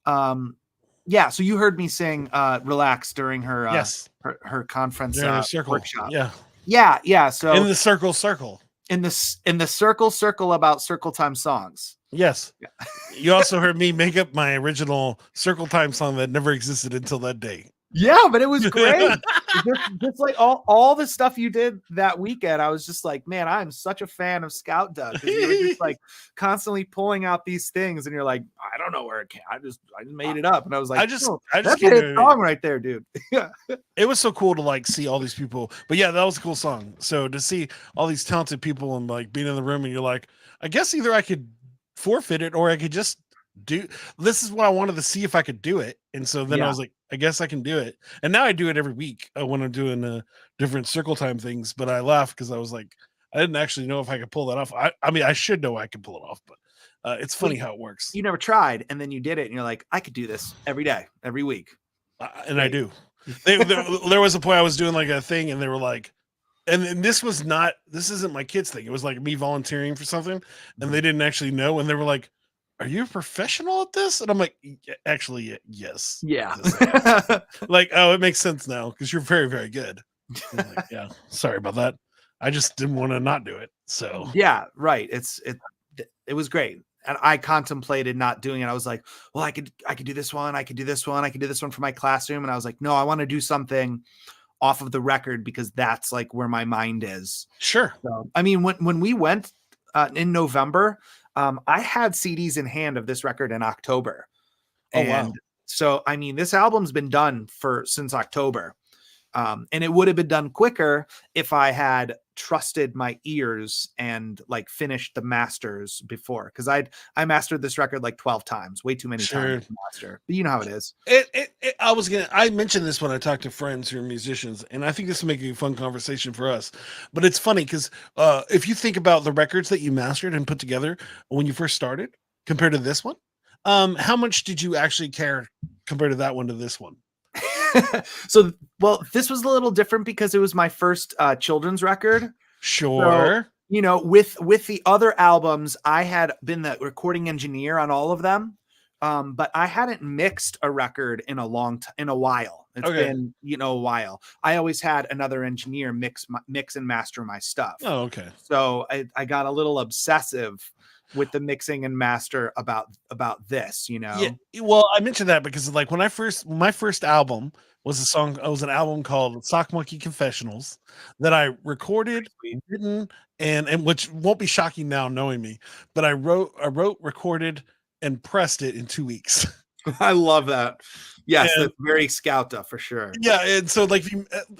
Yeah, so you heard me sing Relax during her her conference workshop. Yeah. So in the circle. In the circle about circle time songs. Yes. Yeah. You also heard me make up my original circle time song that never existed until that day. Yeah, but it was great. just like all the stuff you did that weekend, I was just like, man, I'm such a fan of Scout Doug. You were just like constantly pulling out these things, and you're like, I don't know where it came. I just made it up, and I was like, I just that's a hit song right there, dude. Yeah, it was so cool to like see all these people. But yeah, that was a cool song. So to see all these talented people and like being in the room, and you're like, I guess either I could forfeit it or I could just do. This is what I wanted to see if I could do it, and so then I was like, I guess I can do it. And now I do it every week when I'm doing different circle time things. But I laughed because I was like, I didn't actually know if I could pull that off. I mean, I should know I can pull it off, but it's funny how it works. You never tried, and then you did it, and you're like, I could do this every day, every week. And I do. There was a point I was doing like a thing, and they were like, and this isn't my kids thing. It was like me volunteering for something, and they didn't actually know. And they were like, are you a professional at this? And I'm like, actually, yes. Yeah. Like, oh, it makes sense now because you're very, very good. Like, yeah. Sorry about that. I just didn't want to not do it. So yeah, right. It was great. And I contemplated not doing it. I was like, well, I could do this one. I could do this one. I could do this one for my classroom. And I was like, no, I want to do something off of the record because that's like where my mind is. Sure. So, I mean, when we went in November, I had CDs in hand of this record in October. Wow. So, I mean, this album's been done since October. And it would have been done quicker if I had trusted my ears and like finished the masters before. Because I mastered this record like 12 times, way too many times to master. But you know how it is. I mentioned this when I talked to friends who are musicians, and I think this will make a fun conversation for us. But it's funny because if you think about the records that you mastered and put together when you first started compared to this one, how much did you actually care compared to that one to this one? So, well, this was a little different because it was my first children's record. Sure. So, you know, with the other albums, I had been the recording engineer on all of them. But I hadn't mixed a record in a while. It's been, a while. I always had another engineer mix and master my stuff. Oh, okay. So I got a little obsessive with the mixing and master about this, Yeah. Well, I mentioned that because like my first album was an album called Sock Monkey Confessionals that I recorded, written, and which won't be shocking now knowing me, but I wrote, recorded, and pressed it in 2 weeks. I love that. Yes, that's very Scouta for sure. Yeah, and so like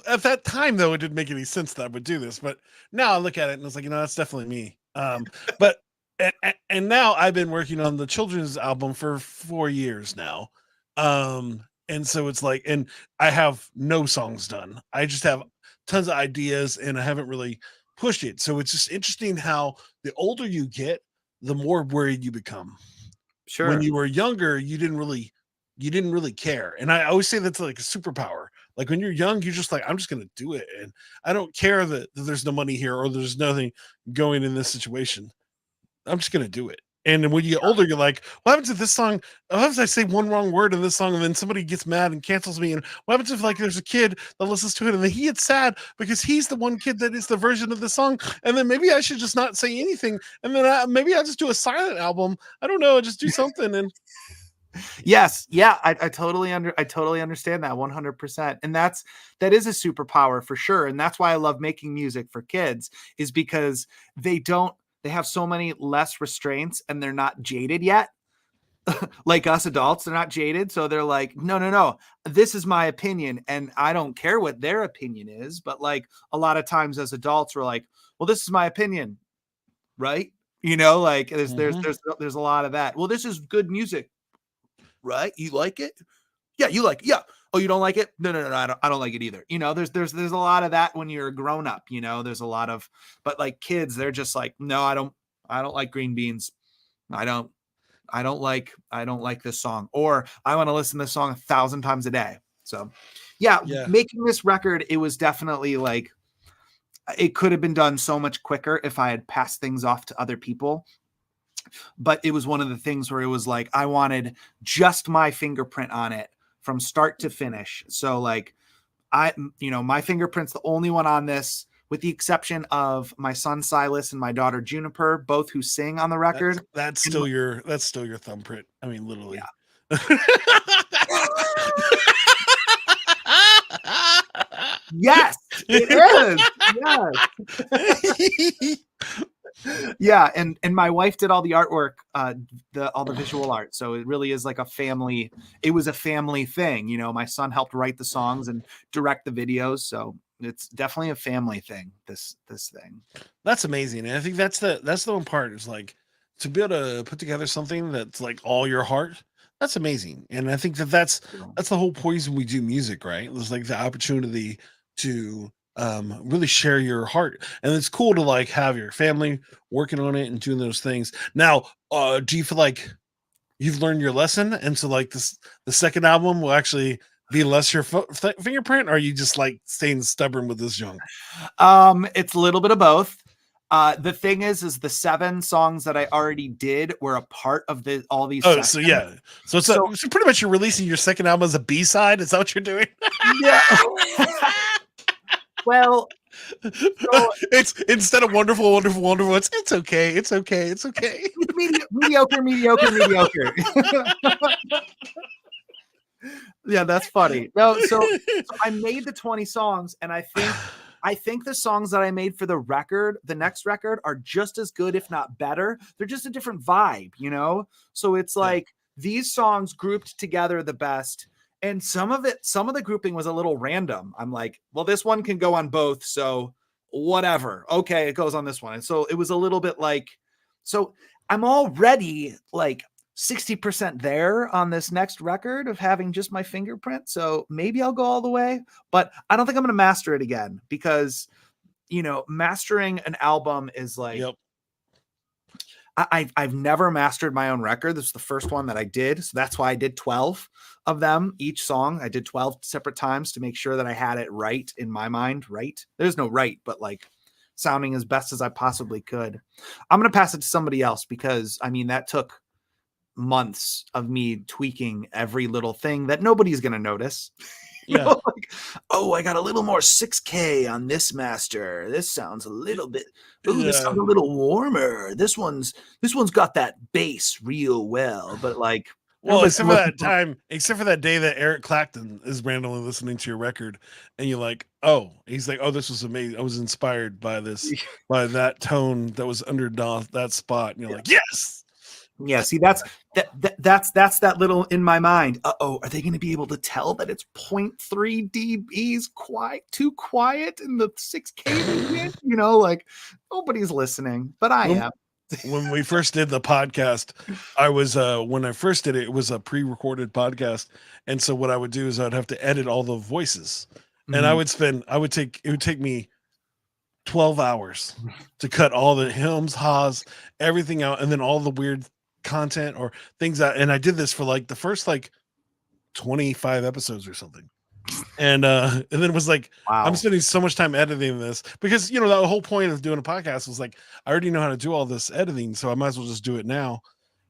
at that time though, it didn't make any sense that I would do this, but now I look at it and it's like, that's definitely me. But and now I've been working on the children's album for 4 years now. And so it's like, and I have no songs done. I just have tons of ideas and I haven't really pushed it. So it's just interesting how the older you get, the more worried you become. Sure. When you were younger, you didn't really care. And I always say that's like a superpower. Like when you're young, you're just like, I'm just going to do it. And I don't care that there's no money here or there's nothing going in this situation. I'm just going to do it. And then when you get older, you're like, what happens if this song, what happens if I say one wrong word in this song and then somebody gets mad and cancels me? And what happens if like there's a kid that listens to it and then he gets sad because he's the one kid that is the version of the song. And then maybe I should just not say anything. And then maybe I just do a silent album. I don't know. Just do something. And Yes, yeah, I totally understand that 100%. And that is a superpower for sure. And that's why I love making music for kids, is because they have so many less restraints and they're not jaded yet. Like us adults, they're not jaded. So they're like, no, this is my opinion. And I don't care what their opinion is. But like a lot of times as adults, we're like, well, this is my opinion. Right. Like there's a lot of that. Well, this is good music. Right? You like it? Yeah, you like it. Yeah. Oh, you don't like it? No, I don't like it either. There's a lot of that when you're a grown up, there's a lot of, but like kids, they're just like, no, I don't like green beans. I don't like this song, or I want to listen to this song 1,000 times a day. So yeah, making this record, it was definitely like, it could have been done so much quicker if I had passed things off to other people. But it was one of the things where it was like, I wanted just my fingerprint on it from start to finish. So like my fingerprint's the only one on this, with the exception of my son Silas and my daughter Juniper, both who sing on the record. That's still your thumbprint. I mean, literally. Yeah. Yes, it is. Yes. Yeah, and my wife did all the artwork, all the visual art. So it really is like a family. It was a family thing. My son helped write the songs and direct the videos. So it's definitely a family thing. This thing. That's amazing, and I think that's the one part. Is like to be able to put together something that's like all your heart. That's amazing, and I think that's the whole reason we do music, right? There's like the opportunity to really share your heart, and it's cool to like have your family working on it and doing those things. Now, do you feel like you've learned your lesson, and so like the second album will actually be less your fingerprint, or are you just like staying stubborn with this junk? It's a little bit of both. The thing is the 7 songs that I already did were a part of all these. Oh, so yeah. So pretty much you're releasing your second album as a B-side. Is that what you're doing? Yeah. Well, so, it's instead of wonderful, it's okay. It's mediocre. Yeah, that's funny. No, so I made the 20 songs, and I think the songs that I made for the next record are just as good, if not better. They're just a different vibe, So it's like these songs grouped together the best. And some of the grouping was a little random. I'm like, well, this one can go on both. So whatever. Okay, it goes on this one. And so it was a little bit like, so I'm already like 60% there on this next record of having just my fingerprint. So maybe I'll go all the way, but I don't think I'm going to master it again, because, mastering an album is like, I've never mastered my own record. This is the first one that I did. So that's why I did 12 of them. Each song I did 12 separate times to make sure that I had it right in my mind. Right. There's no right, but like sounding as best as I possibly could. I'm going to pass it to somebody else, because I mean, that took months of me tweaking every little thing that nobody's going to notice. Yeah. Like, oh, I got a little more 6K on this master. This sounds a little bit. Ooh, this sounds a little warmer. This one's got that bass real well, but like, well, except for that day that Eric Clapton is randomly listening to your record, and you're like, oh, he's like, oh, this was amazing. I was inspired by that tone that was under that spot, and you're like, yes. Yeah, see, that's that little in my mind. Are they going to be able to tell that it's 0.3 dBs too quiet in the 6K? Like nobody's listening, but I am. When we first did the podcast, when I first did it, it was a pre-recorded podcast, and so what I would do is I'd have to edit all the voices, and it would take me 12 hours to cut all the hymns, ha's, everything out, and then all the weird content or things out. And I did this for like the first like 25 episodes or something. And then it was like, Wow. I'm spending so much time editing this because the whole point of doing a podcast was like, I already know how to do all this editing, so I might as well just do it now.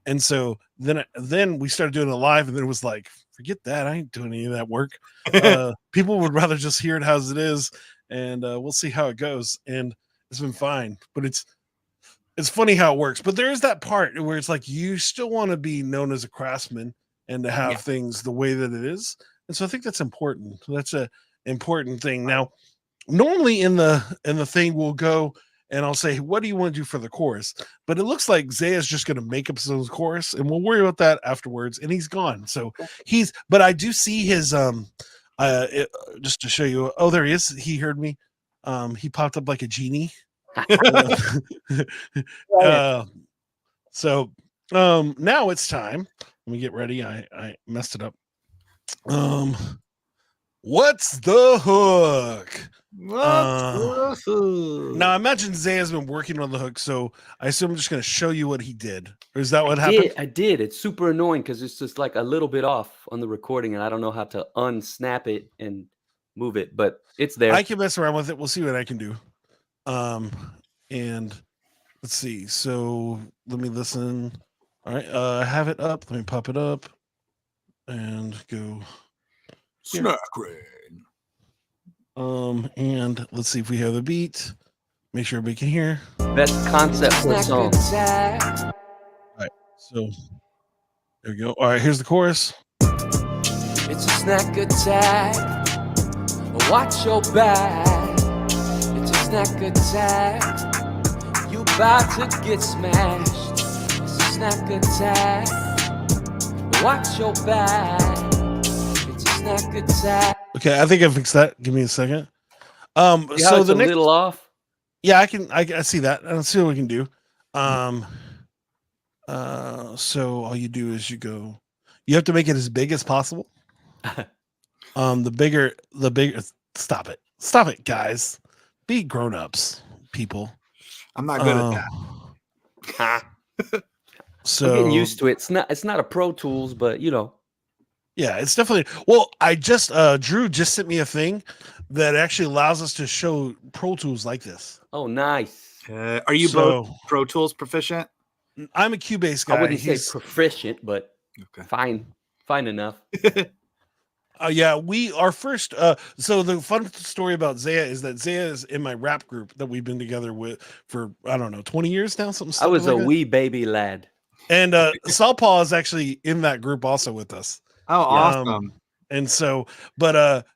And so then we started doing it live, and then it was like, forget that, I ain't doing any of that work. People would rather just hear it as it is, and we'll see how it goes. And it's been fine, but it's funny how it works. But there is that part where it's like you still want to be known as a craftsman and to have things the way that it is. And so I think that's important. That's a important thing. Now, normally in the thing we'll go and I'll say, what do you want to do for the chorus? But it looks like Zaya's just going to make up his own chorus, and we'll worry about that afterwards. And he's gone. So but I do see his just to show you. Oh, there he is. He heard me. He popped up like a genie. So now it's time. Let me get ready. I messed it up. What's the hook? Now I imagine Zaya's been working on the hook, so I assume I'm just going to show you what he did. Or is that what happened? I did. It's super annoying because it's just like a little bit off on the recording, and I don't know how to unsnap it and move it, but it's there. I can mess around with it. We'll see what I can do. And let's see. So let me listen. All right. I have it up. Let me pop it up and go. Snack rain. And let's see if we have the beat. Make sure everybody can hear. Best concept for a song. All right. So there we go. All right. Here's the chorus. It's a snack attack. Watch your back. It's a snack attack. You about to get smashed. It's a snack attack. Watch your back. It's a snack attack. Okay, I think I fixed that. Give me a second. See how So it's the a little off. Yeah, I see that. I'll see what we can do. So all you do is you have to make it as big as possible. The bigger. Stop it, guys. Be grown-ups, people. I'm not good at that. So I'm getting used to it. It's not a Pro Tools, but yeah, it's definitely. Well, I just Drew just sent me a thing that actually allows us to show Pro Tools like this. Oh, nice. Are you both Pro Tools proficient? I'm a Cubase guy. I wouldn't say proficient, but fine enough. Yeah, our first. So the fun story about Zaya is that Zaya is in my rap group that we've been together with for 20 years now. I was a wee baby lad, and Saul Paul is actually in that group also with us. Oh, awesome! And so,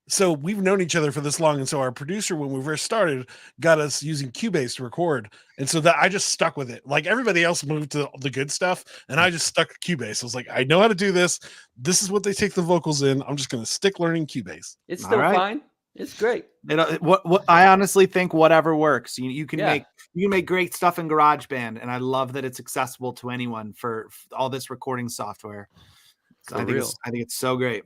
so we've known each other for this long, and so our producer, when we first started, got us using Cubase to record, and so that I just stuck with it. Like everybody else moved to the good stuff, and I just stuck to Cubase. I was like, I know how to do this. This is what they take the vocals in. I'm just going to stick learning Cubase. It's still fine. It's great. What I honestly think whatever works. You can make great stuff in GarageBand, and I love that it's accessible to anyone for all this recording software. I think it's so great.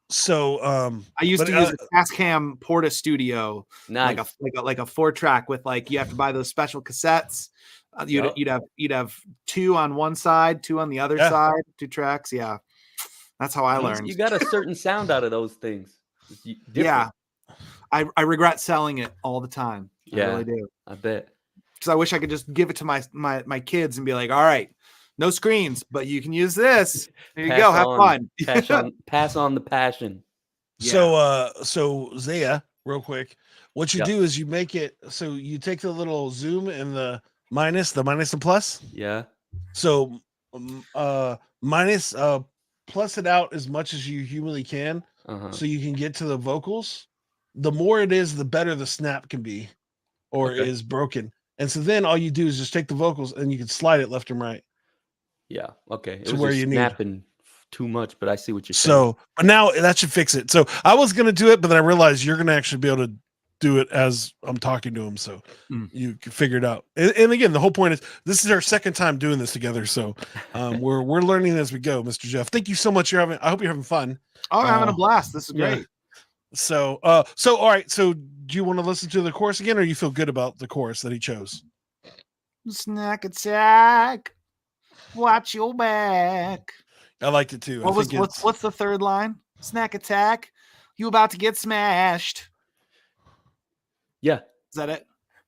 So I used to use a Tascam Porta Studio, like a 4-track with you have to buy those special cassettes. You'd have 2 on one side, 2 on the other side, 2 tracks. Yeah, that's how I learned. You got a certain sound out of those things. Yeah, I regret selling it all the time. Yeah, I really do. I bet. Because I wish I could just give it to my kids and be like, all right, no screens, but you can use this. There you go. Have fun. Pass on the passion. Yeah. So Zaya, real quick, what you do is you make it so you take the little zoom and the minus and plus. Yeah. So minus plus it out as much as you humanly can, so you can get to the vocals. The more it is, the better the snap can be, or is broken. And so then all you do is just take the vocals and you can slide it left and right. Yeah. Okay. To where you snapping too much, but I see what you're saying. So, but now that should fix it. So I was going to do it, but then I realized you're going to actually be able to do it as I'm talking to him. So you can figure it out. And again, the whole point is this is our second time doing this together. So we're learning as we go, Mr. Jeff. Thank you so much. I hope you're having fun. Oh, I'm having a blast. This is great. Yeah. So all right. So do you want to listen to the chorus again, or you feel good about the chorus that he chose? Snack attack. Watch your back. I liked it too. What's the third line? Snack attack. You about to get smashed. Yeah, Is that it?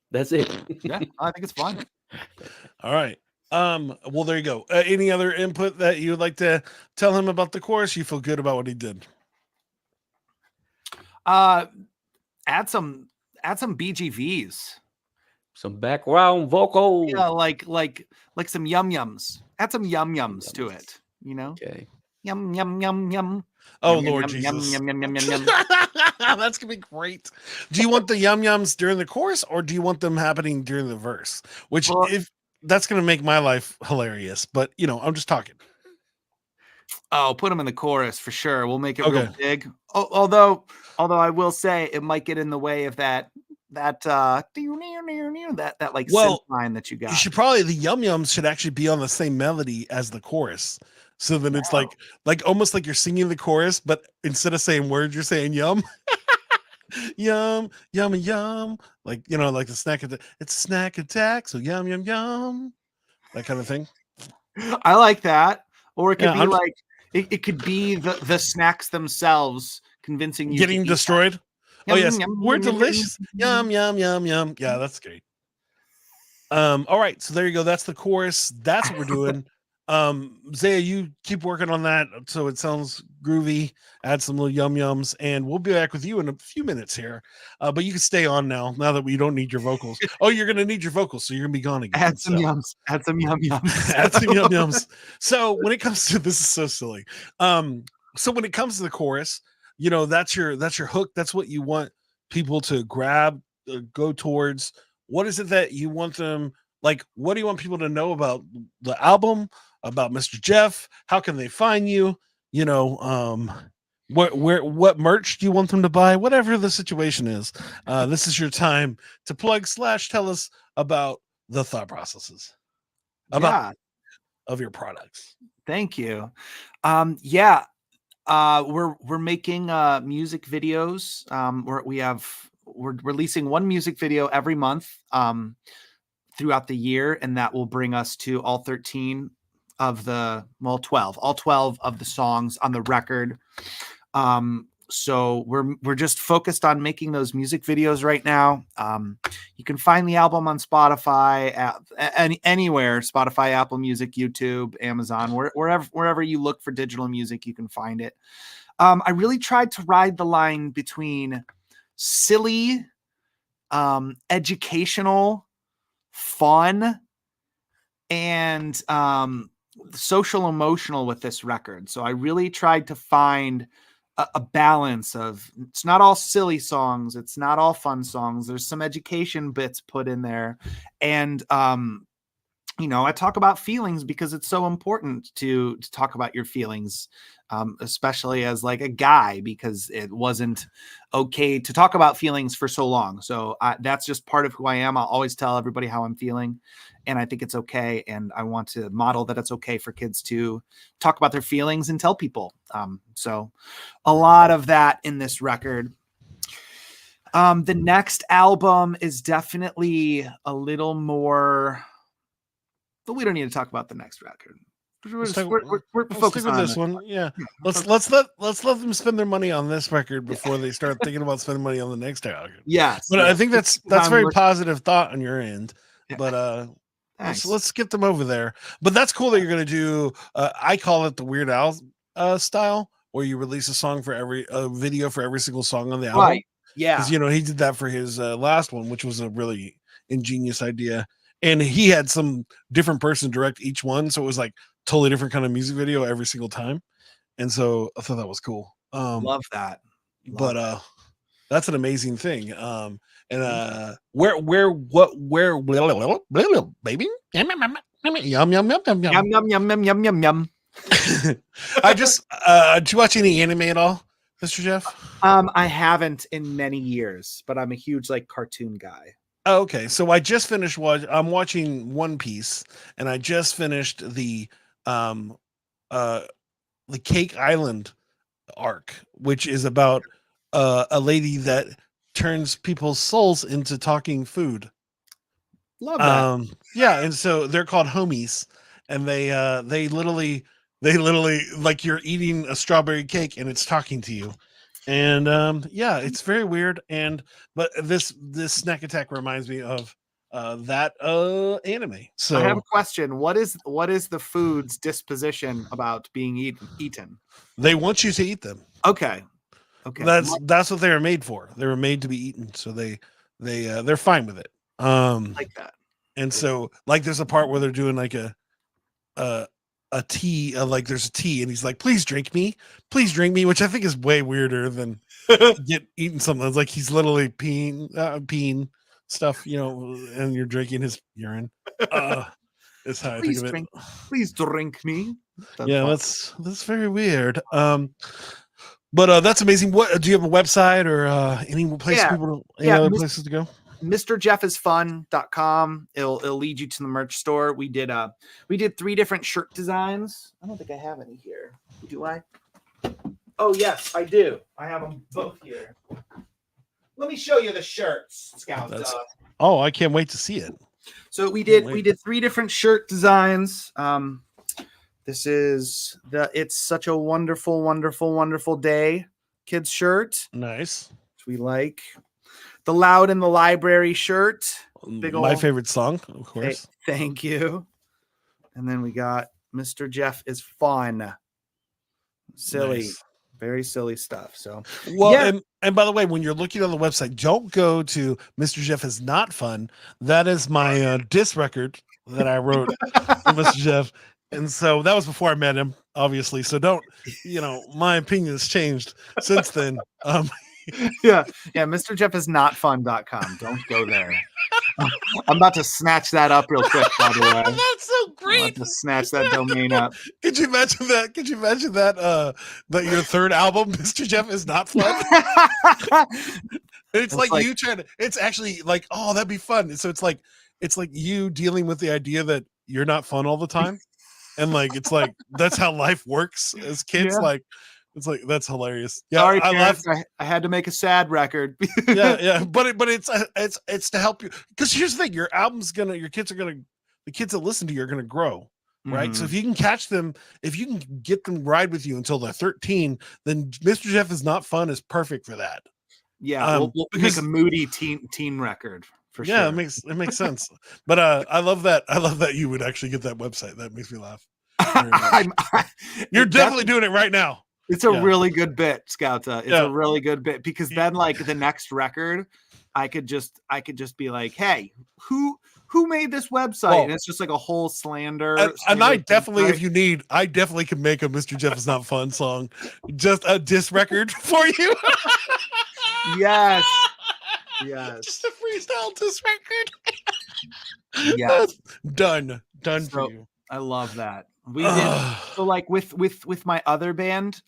that's it. Yeah, I think it's fun. All right. Well, there you go. Any other input that you would like to tell him about the chorus? You feel good about what he did? Add some BGVs. Some background vocals. Yeah, like some yum yums. Add some yum yums to it. You know, Okay. yum yum yum yum. Oh, Yum, Lord yum, Jesus. Yum yum yum yum yum. That's gonna be great. Do you want the yum yums during the chorus, or do you want them happening during the verse? Which, Well- if that's gonna make my life hilarious, but I'm just talking. Oh, put them in the chorus for sure. We'll make it Okay. real big. Although I will say it might get in the way of that like synth line that you got. You should probably the yum yums should actually be on the same melody as the chorus. So then it's like almost like you're singing the chorus, but instead of saying words, you're saying yum. Yum, yum, and yum. Like, like the snack attack. It's snack attack. So yum, yum, yum. That kind of thing. I like that. Or it could Yeah, be like it could be the snacks themselves convincing you getting to eat destroyed. Yum, Oh yes, yum, we're yum, yum, delicious. yum. Yum, yum, yum, yum. Yeah, that's great. All right, so there you go. That's the chorus. That's what we're doing. Zaya, you keep working on that so it sounds groovy. Add some little yum yums, and we'll be back with you in a few minutes here. But you can stay on now that we don't need your vocals. Oh, you're gonna need your vocals, so you're gonna be gone again. Add some yums. Add some yum yums. Add some yum yums. So when it comes to this is so silly. So when it comes to the chorus, that's your hook. That's what you want people to grab, go towards. What is it that you want them like? What do you want people to know about the album, about Mr. Jeff? How can they find you? What merch do you want them to buy? Whatever the situation is, this is your time to plug / tell us about the thought processes of your products. Thank you. We're making music videos. We're releasing one music video every month throughout the year, and that will bring us to all 13 of the 12 of the songs on the record. So we're just focused on making those music videos right now. You can find the album on Spotify, anywhere, Spotify, Apple Music, YouTube, Amazon, wherever you look for digital music, you can find it. I really tried to ride the line between silly, educational, fun, and social emotional with this record. So I really tried to find a balance of, it's not all silly songs, it's not all fun songs, there's some education bits put in there, and I talk about feelings because it's so important to talk about your feelings, especially as like a guy, because it wasn't okay to talk about feelings for so long. So that's just part of who I am. I'll always tell everybody how I'm feeling, and I think it's okay. And I want to model that it's okay for kids to talk about their feelings and tell people. So a lot of that in this record. The next album is definitely a little more, but we don't need to talk about the next record. We're focused on this one. Yeah. Let's let them spend their money on this record before they start thinking about spending money on the next record. Yes. But I think that's very positive thought on your end. Yeah. But let's get them over there. But that's cool that you're gonna do I call it the Weird Al style, where you release a song for every video for every single song on the album. Right. Yeah. Because he did that for his last one, which was a really ingenious idea. And he had some different person direct each one, so it was like totally different kind of music video every single time. And so I thought that was cool. Love that. That's an amazing thing. Where baby? Yum yum yum yum yum Yum yum yum yum yum yum yum. I just did you watch any anime at all, Mr. Jeff? I haven't in many years, but I'm a huge cartoon guy. Oh, okay, so I just finished I'm watching One Piece, and I just finished the Cake Island arc, which is about a lady that turns people's souls into talking food. Love that. Yeah, and so they're called homies, and they literally like you're eating a strawberry cake and it's talking to you. And yeah, it's very weird. And but this snack attack reminds me of that anime. I have a So question. What is the food's disposition about being eaten? they want you to eat them. Okay. Okay. That's what they were made for. They were made to be eaten. So they're fine with it. Like that. And so like there's a part where they're doing like a tea, like there's a tea, and he's like, please drink me, which I think is way weirder than eating something. It's like he's literally peeing stuff, and you're drinking his urine. Is how I think of it. Please drink me. That's very weird. But that's amazing. What do you have a website or any place other places to go? MrJeffIsFun.com. It'll lead you to the merch store. We did 3 different shirt designs. I don't think I have any here. Do I? Oh yes, I do. I have them both here. Let me show you the shirts, Scout. Oh, I can't wait to see it. So we did 3 different shirt designs. This is It's Such a Wonderful, Wonderful, Wonderful Day kids shirt. Nice. Which we like. The Loud in the Library shirt. My favorite song, of course. Hey, thank you. And then we got Mr. Jeff is Fun. Silly. Nice. Very silly stuff. So and by the way, when you're looking on the website, don't go to Mr. Jeff is Not Fun. That is my diss record that I wrote for Mr. Jeff. And so that was before I met him, obviously. So don't, my opinion has changed since then. Yeah, MrJeffIsNotFun.com. Don't go there. I'm about to snatch that up real quick, by the way. That's so great. I'm about to snatch that domain up. Could you imagine that? That your third album, Mr. Jeff is Not Fun? It's like you trying to. It's actually like, oh, that'd be fun. So it's like you dealing with the idea that you're not fun all the time, and like it's like that's how life works as kids. Yeah. It's like that's hilarious. Yeah, sorry, parents, I had to make a sad record. yeah, but it's to help you, because here's the thing: your kids the kids that listen to you are gonna grow, right? Mm-hmm. So if you can catch them, if you can get them ride with you until they're 13, then Mr. Jeff is Not Fun is perfect for that. Yeah, we'll make a moody teen record. For sure. Yeah, it makes sense. But I love that. I love that you would actually get that website. That makes me laugh. You're definitely doing it right now. It's a really good bit, Scouta. It's a really good bit, because then like the next record, I could just be like, hey, who made this website? And it's just like a whole slander. And I definitely, if you need, I definitely can make a Mr. Jeff is Not Fun song, just a diss record for you. Yes. Just a freestyle diss record. Yes. Done for you. I love that. We did so like with my other band,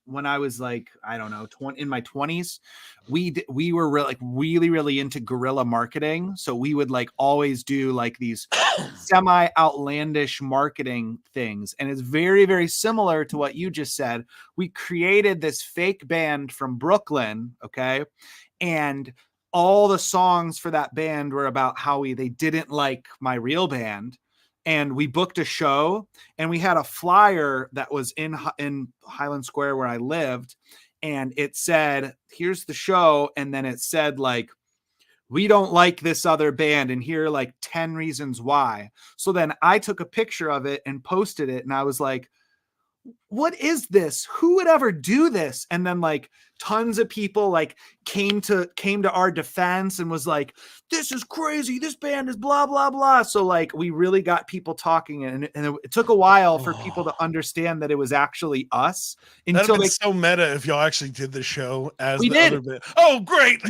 when I was like, I don't know, in my 20s, we were really into guerrilla marketing. So we would like always do like these semi outlandish marketing things, and it's very, very similar to what you just said. We created this fake band from Brooklyn, okay, and all the songs for that band were about how they didn't like my real band. And we booked a show, and we had a flyer that was in Highland Square where I lived. And it said, here's the show. And then it said like, we don't like this other band, and here are like 10 reasons why. So then I took a picture of it and posted it. And I was like, what is this? Who would ever do this? And then like tons of people like came to our defense and was like, this is crazy. This band is blah, blah, blah. So like we really got people talking, and it took a while for people to understand that it was actually us. Until it's so meta if y'all actually did the show as we the did. other band. Oh, great.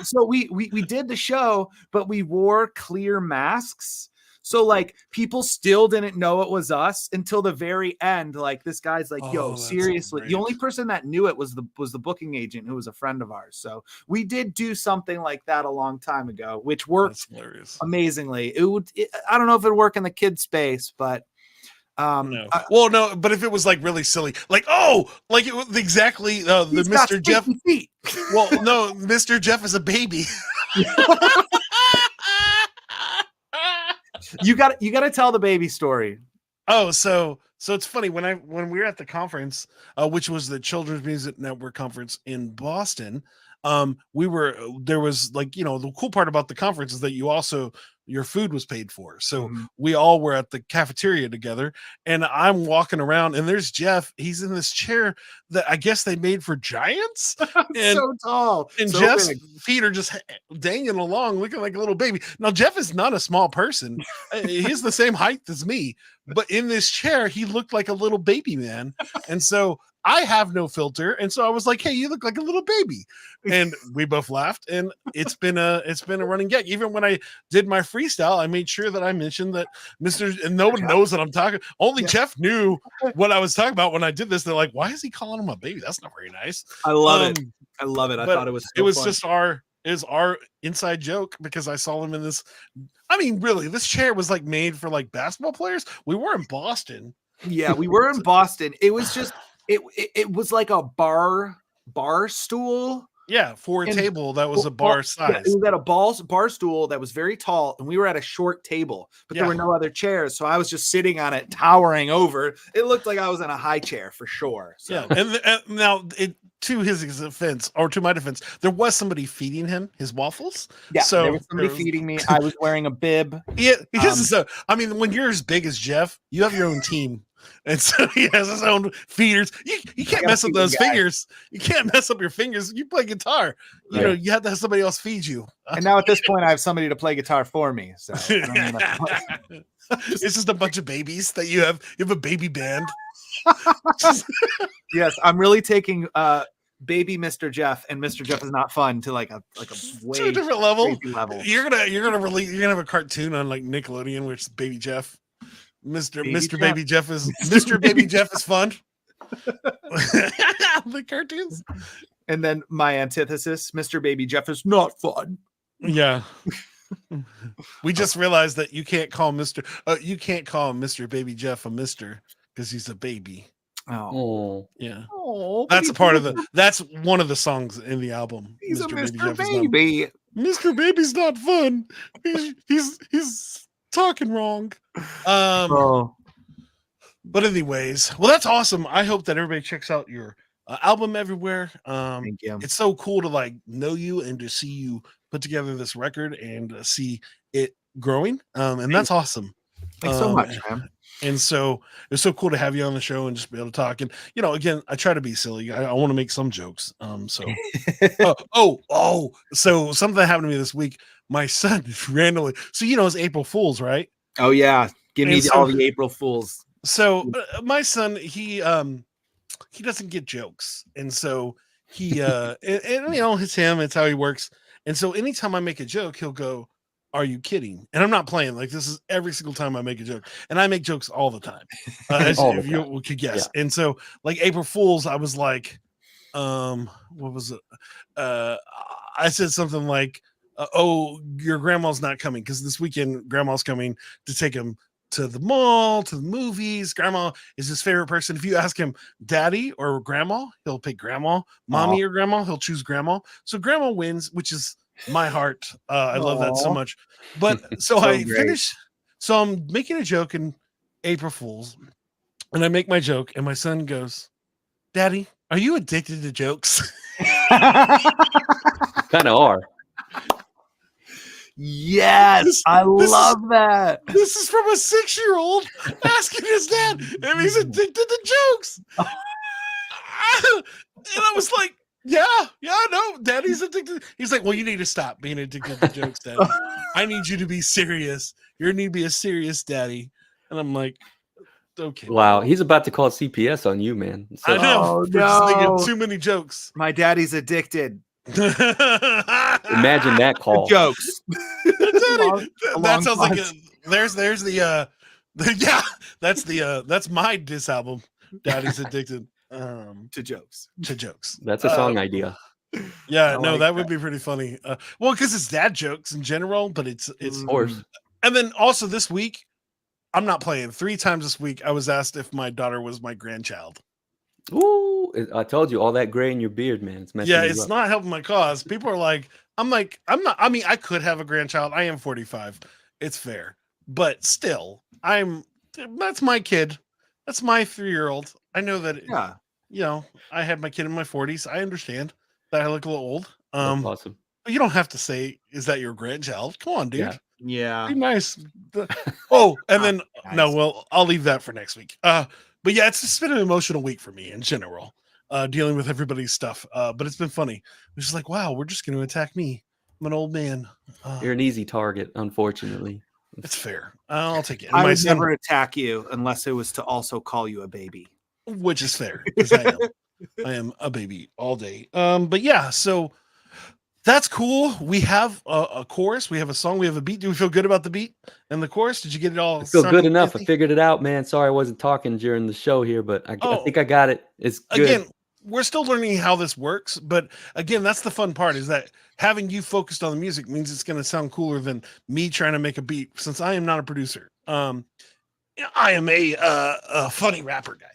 So we did the show, but we wore clear masks. So like people still didn't know it was us until the very end. Like this guy's like, yo, seriously. The only person that knew it was the booking agent, who was a friend of ours. So we did do something like that a long time ago, which worked amazingly. I don't know if it'd work in the kid space, but no. No, but if it was like really silly, like, like it was exactly the Mr. Jeff. Well, no, Mr. Jeff is a baby. You got to tell the baby story. Oh, so it's funny when we were at the conference, which was the Children's Music Network conference in Boston. There was like the cool part about the conference is that your food was paid for. So Mhm. we all were at the cafeteria together, and I'm walking around, and there's Jeff. He's in this chair that I guess they made for giants, and So tall. and So Jeff's big. feet are just dangling along, looking like a little baby. Now, Jeff is not a small person. He's the same height as me, but in this chair, he looked like a little baby man. And so I have no filter. And so I was like, hey, you look like a little baby. And we both laughed. And it's been a running gag. Even when I did my freestyle, I made sure that I mentioned that and no one knows that I'm talking. Only Jeff knew what I was talking about when I did this. They're like, why is he calling him a baby? That's not very nice. I love it. I love it. I but thought it was so it was fun. just our inside joke because I saw him in this. I mean, really, this chair was like made for like basketball players. We were in Boston. Yeah, we were in Boston. It was just it was like a bar stool. Yeah, for a And- table that was a bar Yeah, size. it was at a bar stool that was very tall, and we were at a short table, but there Yeah. were no other chairs. So I was just sitting on it, towering over. It looked like I was in a high chair for sure. So. Yeah, and now to his defense, or to my defense, there was somebody feeding him his waffles. Yeah, so there was somebody feeding me. I was wearing a bib. Yeah, I mean, when you're as big as Jeff, you have your own team. And so he has his own feeders. You can't mess up those fingers. You can't mess up your fingers. You play guitar. You know, you have to have somebody else feed you. And now at this point, I have somebody to play guitar for me. So I don't need much. It's just a bunch of babies that you have. You have a baby band. Yes, I'm really taking baby Mr. Jeff, and Mr. Jeff is not fun to like a way To a different level. crazy level. You're gonna have a cartoon on like Nickelodeon, which is Baby Jeff. Mr. Baby Jeff is Mr. Baby Jeff is fun. The cartoons. And then my antithesis, Mr. Baby Jeff is not fun. Yeah. We just realized that you can't call Mr. You can't call Mr. Baby Jeff a Mister because he's a baby. Oh, Yeah. oh, That's a part of that's one of the songs in the album. he's a Mr. Jeff is Baby. not, Mr. Baby's not fun. He's talking wrong. Oh, But anyways, well, that's awesome. I hope that everybody checks out your album everywhere. thank you. It's so cool to like know you and to see you put together this record and see it growing. And that's awesome. Thanks so much, man. And so it's so cool to have you on the show and just be able to talk. And again, I try to be silly. I want to make some jokes. So so something happened to me this week. My son randomly. So it's April Fool's, right? Oh yeah, give me And all the April Fools. So my son, he doesn't get jokes, and so he and it's him. It's how he works. And so anytime I make a joke, he'll go, "Are you kidding?" And I'm not playing. Like this is every single time I make a joke, and I make jokes all the time, as All the if you time. could guess. Yeah. And so like April Fools, I was like, what was it? I said something like, "Oh, your grandma's not coming because this weekend grandma's coming to take him to the mall, to the movies. Grandma is his favorite person. If you ask him daddy or grandma, he'll pick grandma. Mommy or grandma, he'll choose grandma. So grandma wins, which is my heart. I love that so much. But so I great. finish. So I'm making a joke in April Fool's, and I make my joke, and my son goes, "Daddy, are you addicted to jokes?" Kind of are. Yes, I love that. This is from a 6-year-old asking his dad if he's addicted to jokes. And I was like, yeah, no, daddy's addicted. He's like, well, you need to stop being addicted to jokes, daddy. I need you to be serious. You need to be a serious daddy. And I'm like, okay. Wow, he's about to call CPS on you, man. So, I know. Oh, For just thinking no. too many jokes. My daddy's addicted. imagine that call. Jokes. That sounds like there's the yeah, that's my diss album. Daddy's addicted to jokes. to jokes. That's a song idea. Yeah, I no, like that would be pretty funny. Well, because it's dad jokes in general, but it's Of course. and then also this week, I'm not playing. 3 times this week, I was asked if my daughter was my grandchild. Ooh, I told you all that gray in your beard, man. It's messing Yeah, you it's up. not helping my cause. People are like, I'm not. I mean, I could have a grandchild. I am 45. It's fair, but still, That's my kid. That's my 3-year-old. I know that. Yeah. You know, I had my kid in my 40s. I understand that I look a little old. That's awesome. But you don't have to say, "Is that your grandchild?" Come on, dude. Yeah. Yeah. Be nice. Oh, and then Nice. no, well, I'll leave that for next week. But yeah, it's just been an emotional week for me in general, dealing with everybody's stuff. But it's been funny. It's just like, wow, we're just going to attack me. I'm an old man. You're an easy target, unfortunately. It's fair. I'll take it. And I my would son, never attack you unless it was to also call you a baby. which is fair because I am a baby all day. But yeah, so that's cool. We have a chorus, we have a song, we have a beat. Do we feel good about the beat and the chorus? Did you get it all? I feel good enough. I simultaneously? figured it out, man. Sorry I wasn't talking during the show here, but I Oh. think I got it. It's good. Again, we're still learning how this works, but again, that's the fun part, is that having you focused on the music means it's going to sound cooler than me trying to make a beat, since I am not a producer. I am a funny rapper guy.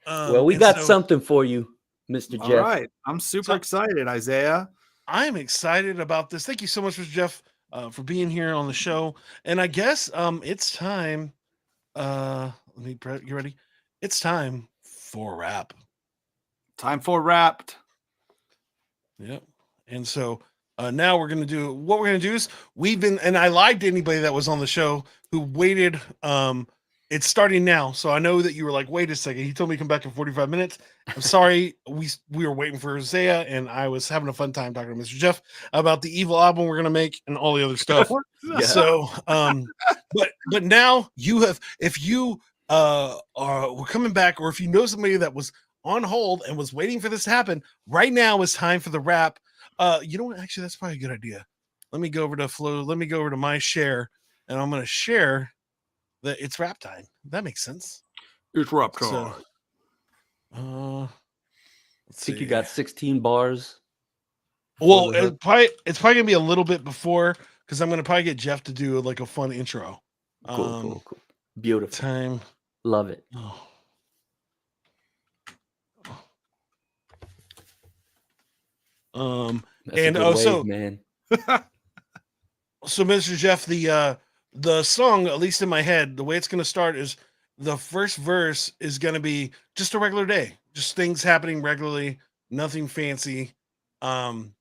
Well, we got something for you, Mr. All Jeff. right. I'm super excited, Isaiah. I'm excited about this. Thank you so much, Mr. Jeff, for being here on the show. And I guess it's time. You ready? It's time for rap. Time for Wrapped. Yep. And so now we're gonna do what we're gonna do is and I lied to anybody that was on the show who waited. It's starting now, so I know that you were like, wait a second. He told me to come back in 45 minutes. I'm sorry, we were waiting for Isaiah, and I was having a fun time talking to Mr. Jeff about the evil album we're gonna make and all the other stuff. Yeah. So but now you have, if you we're coming back, or if you know somebody that was on hold and was waiting for this to happen, right now is time for the rap. You know what? Actually, that's probably a good idea. Let me go over to Flow. Let me go over to my share, and I'm going to share that it's rap time. That makes sense. It's Wrapped. So, I let's think see. you got 16 bars. Well, it's probably going to be a little bit before, because I'm going to probably get Jeff to do like a fun intro. Cool. Beautiful. Time. Love it. Oh. That's a good wave, man. So Mr. Jeff, the song, at least in my head, the way it's going to start is the first verse is going to be just a regular day, just things happening regularly, nothing fancy. And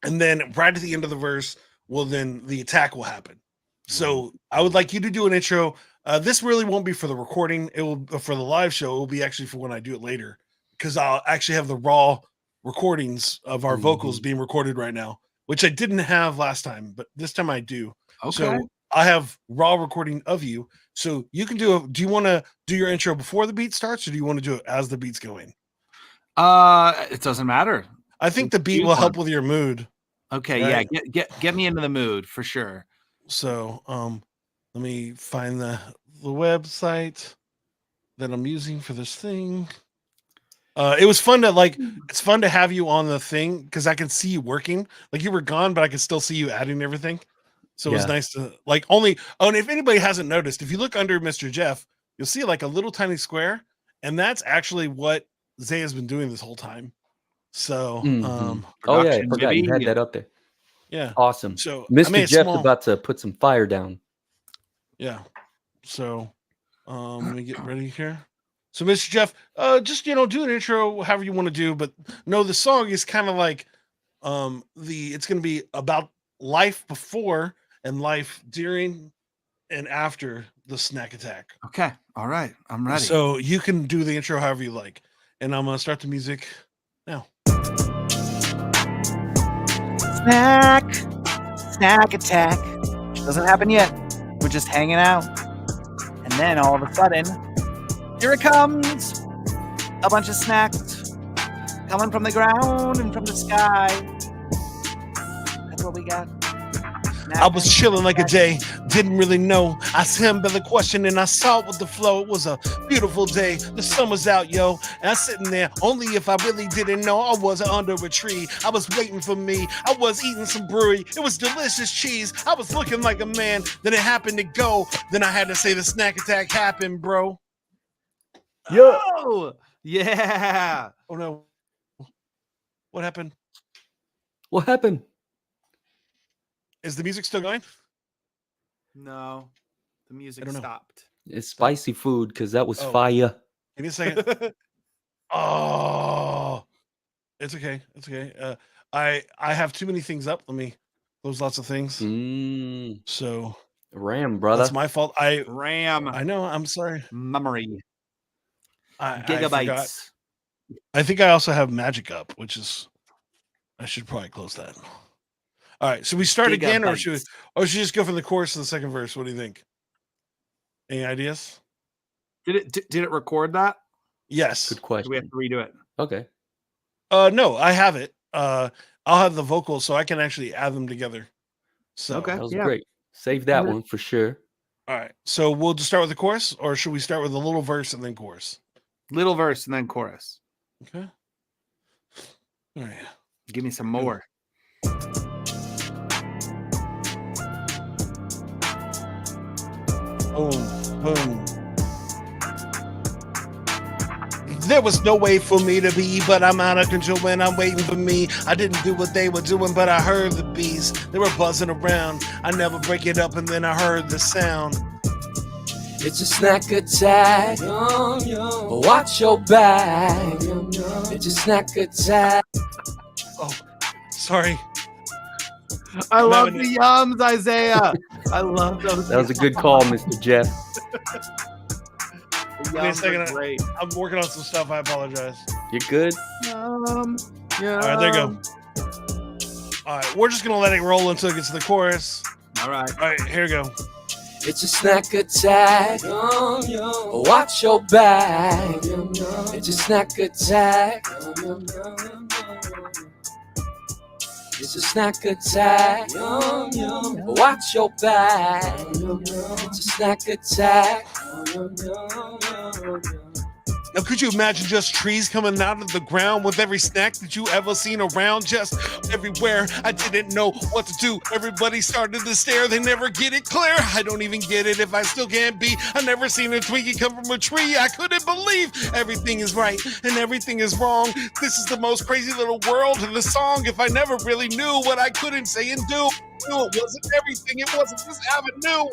then right at the end of the verse, well, then the attack will happen. So I would like you to do an intro. This really won't be for the recording. It will, for the live show. It will be actually for when I do it later, because I'll actually have the raw recordings of our vocals being recorded right now, which I didn't have last time, but this time I do. Okay. So I have raw recording of you. So you can do you want to do your intro before the beat starts, or do you want to do it as the beat's going? It doesn't matter. I think the beat will help with your mood. Okay, right? Yeah, get me into the mood for sure. So let me find the website that I'm using for this thing. It was fun to it's fun to have you on the thing, because I can see you working. Like, you were gone, but I could still see you adding everything. So it was nice to and if anybody hasn't noticed, if you look under Mr. Jeff, you'll see like a little tiny square, and that's actually what Zay has been doing this whole time. So oh yeah, I forgot you had that up there. Yeah. Awesome. So Mr. Jeff's about to put some fire down. Yeah. So let me get ready here. So Mr. Jeff, just do an intro however you want to do, but no, the song is kind of like it's gonna be about life before and life during and after the snack attack. Okay. All right. I'm ready. So you can do the intro however you like. And I'm gonna start the music now. Snack attack. Doesn't happen yet. We're just hanging out. And then all of a sudden, here it comes. A bunch of snacks coming from the ground and from the sky. That's what we got. I was chilling like a J, didn't really know. I assembled the question and I saw it with the flow. It was a beautiful day. The sun was out, yo. And I was sitting there, only if I really didn't know I was under a tree. I was waiting for me. I was eating some brewery. It was delicious cheese. I was looking like a man. Then it happened to go. Then I had to say the snack attack happened, bro. Yeah. Oh, yeah. Oh no. What happened? What happened? Is the music still going? No, the music I don't know. stopped. It's spicy food because that was Oh. fire. Give me a second. Oh, it's okay. It's okay. I have too many things up. Let me close lots of things. So RAM, brother. that's my fault. RAM I know. I'm sorry. memory I forgot. gigabytes. I think I also have magic up, which is I should probably close that. All right. So we start again, or should we just go from the chorus to the second verse? What do you think? Any ideas? Did it record that? Yes. Good question. Do we have to redo it? Okay. No, I have it. I'll have the vocals so I can actually add them together. So Okay. That was Yeah. great. Save that Yeah. one for sure. all right. So we'll just start with the chorus, or should we start with a little verse and then chorus? Little verse and then chorus. Okay. All right. Give me some more. Boom, boom. There was no way for me to be, but I'm out of control when I'm waiting for me. I didn't do what they were doing, but I heard the bees. They were buzzing around. I never break it up, and then I heard the sound. It's a snack attack. Watch your back. It's a snack attack. Oh, sorry. I I'm love having the yums, Isaiah. I love those. That was a good call, Mr. Jeff. The Wait a yums second. are great. I'm working on some stuff. I apologize. You're good. Yum, All right, there you go. All right, we're just gonna let it roll until it gets to the chorus. All right. All right, here we go. It's a snack attack. Watch your back. It's a snack attack. It's a snack attack. Watch your back. It's a snack attack. Now, could you imagine just trees coming out of the ground with every snack that you ever seen around, just everywhere? I didn't know what to do. Everybody started to stare. They never get it clear. I don't even get it if I still can't be. I never seen a Twinkie come from a tree. I couldn't believe everything is right and everything is wrong. This is the most crazy little world in the song. If I never really knew what I couldn't say and do. No, it wasn't everything. It wasn't this avenue.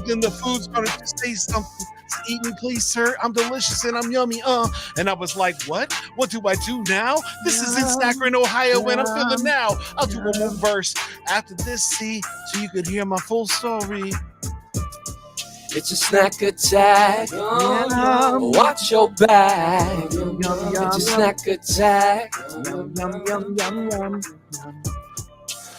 Then the food started to say something. Eat me, please, sir. I'm delicious and I'm yummy. And I was like, what? What do I do now? This is in Akron, Ohio, and I'm feeling now. I'll do one more verse after this, see, so you could hear my full story. It's a snack attack. Watch your back. It's a snack attack.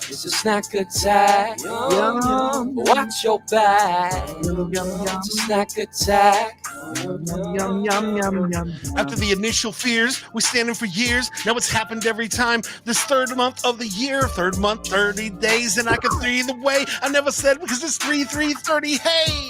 It's a snack attack. Watch your back. It's a snack attack. After the initial fears, we're standing for years. Now it's happened every time. This third month of the year, third month, 30 days, and I can see the way. I never said because it's 3/3/30. Hey!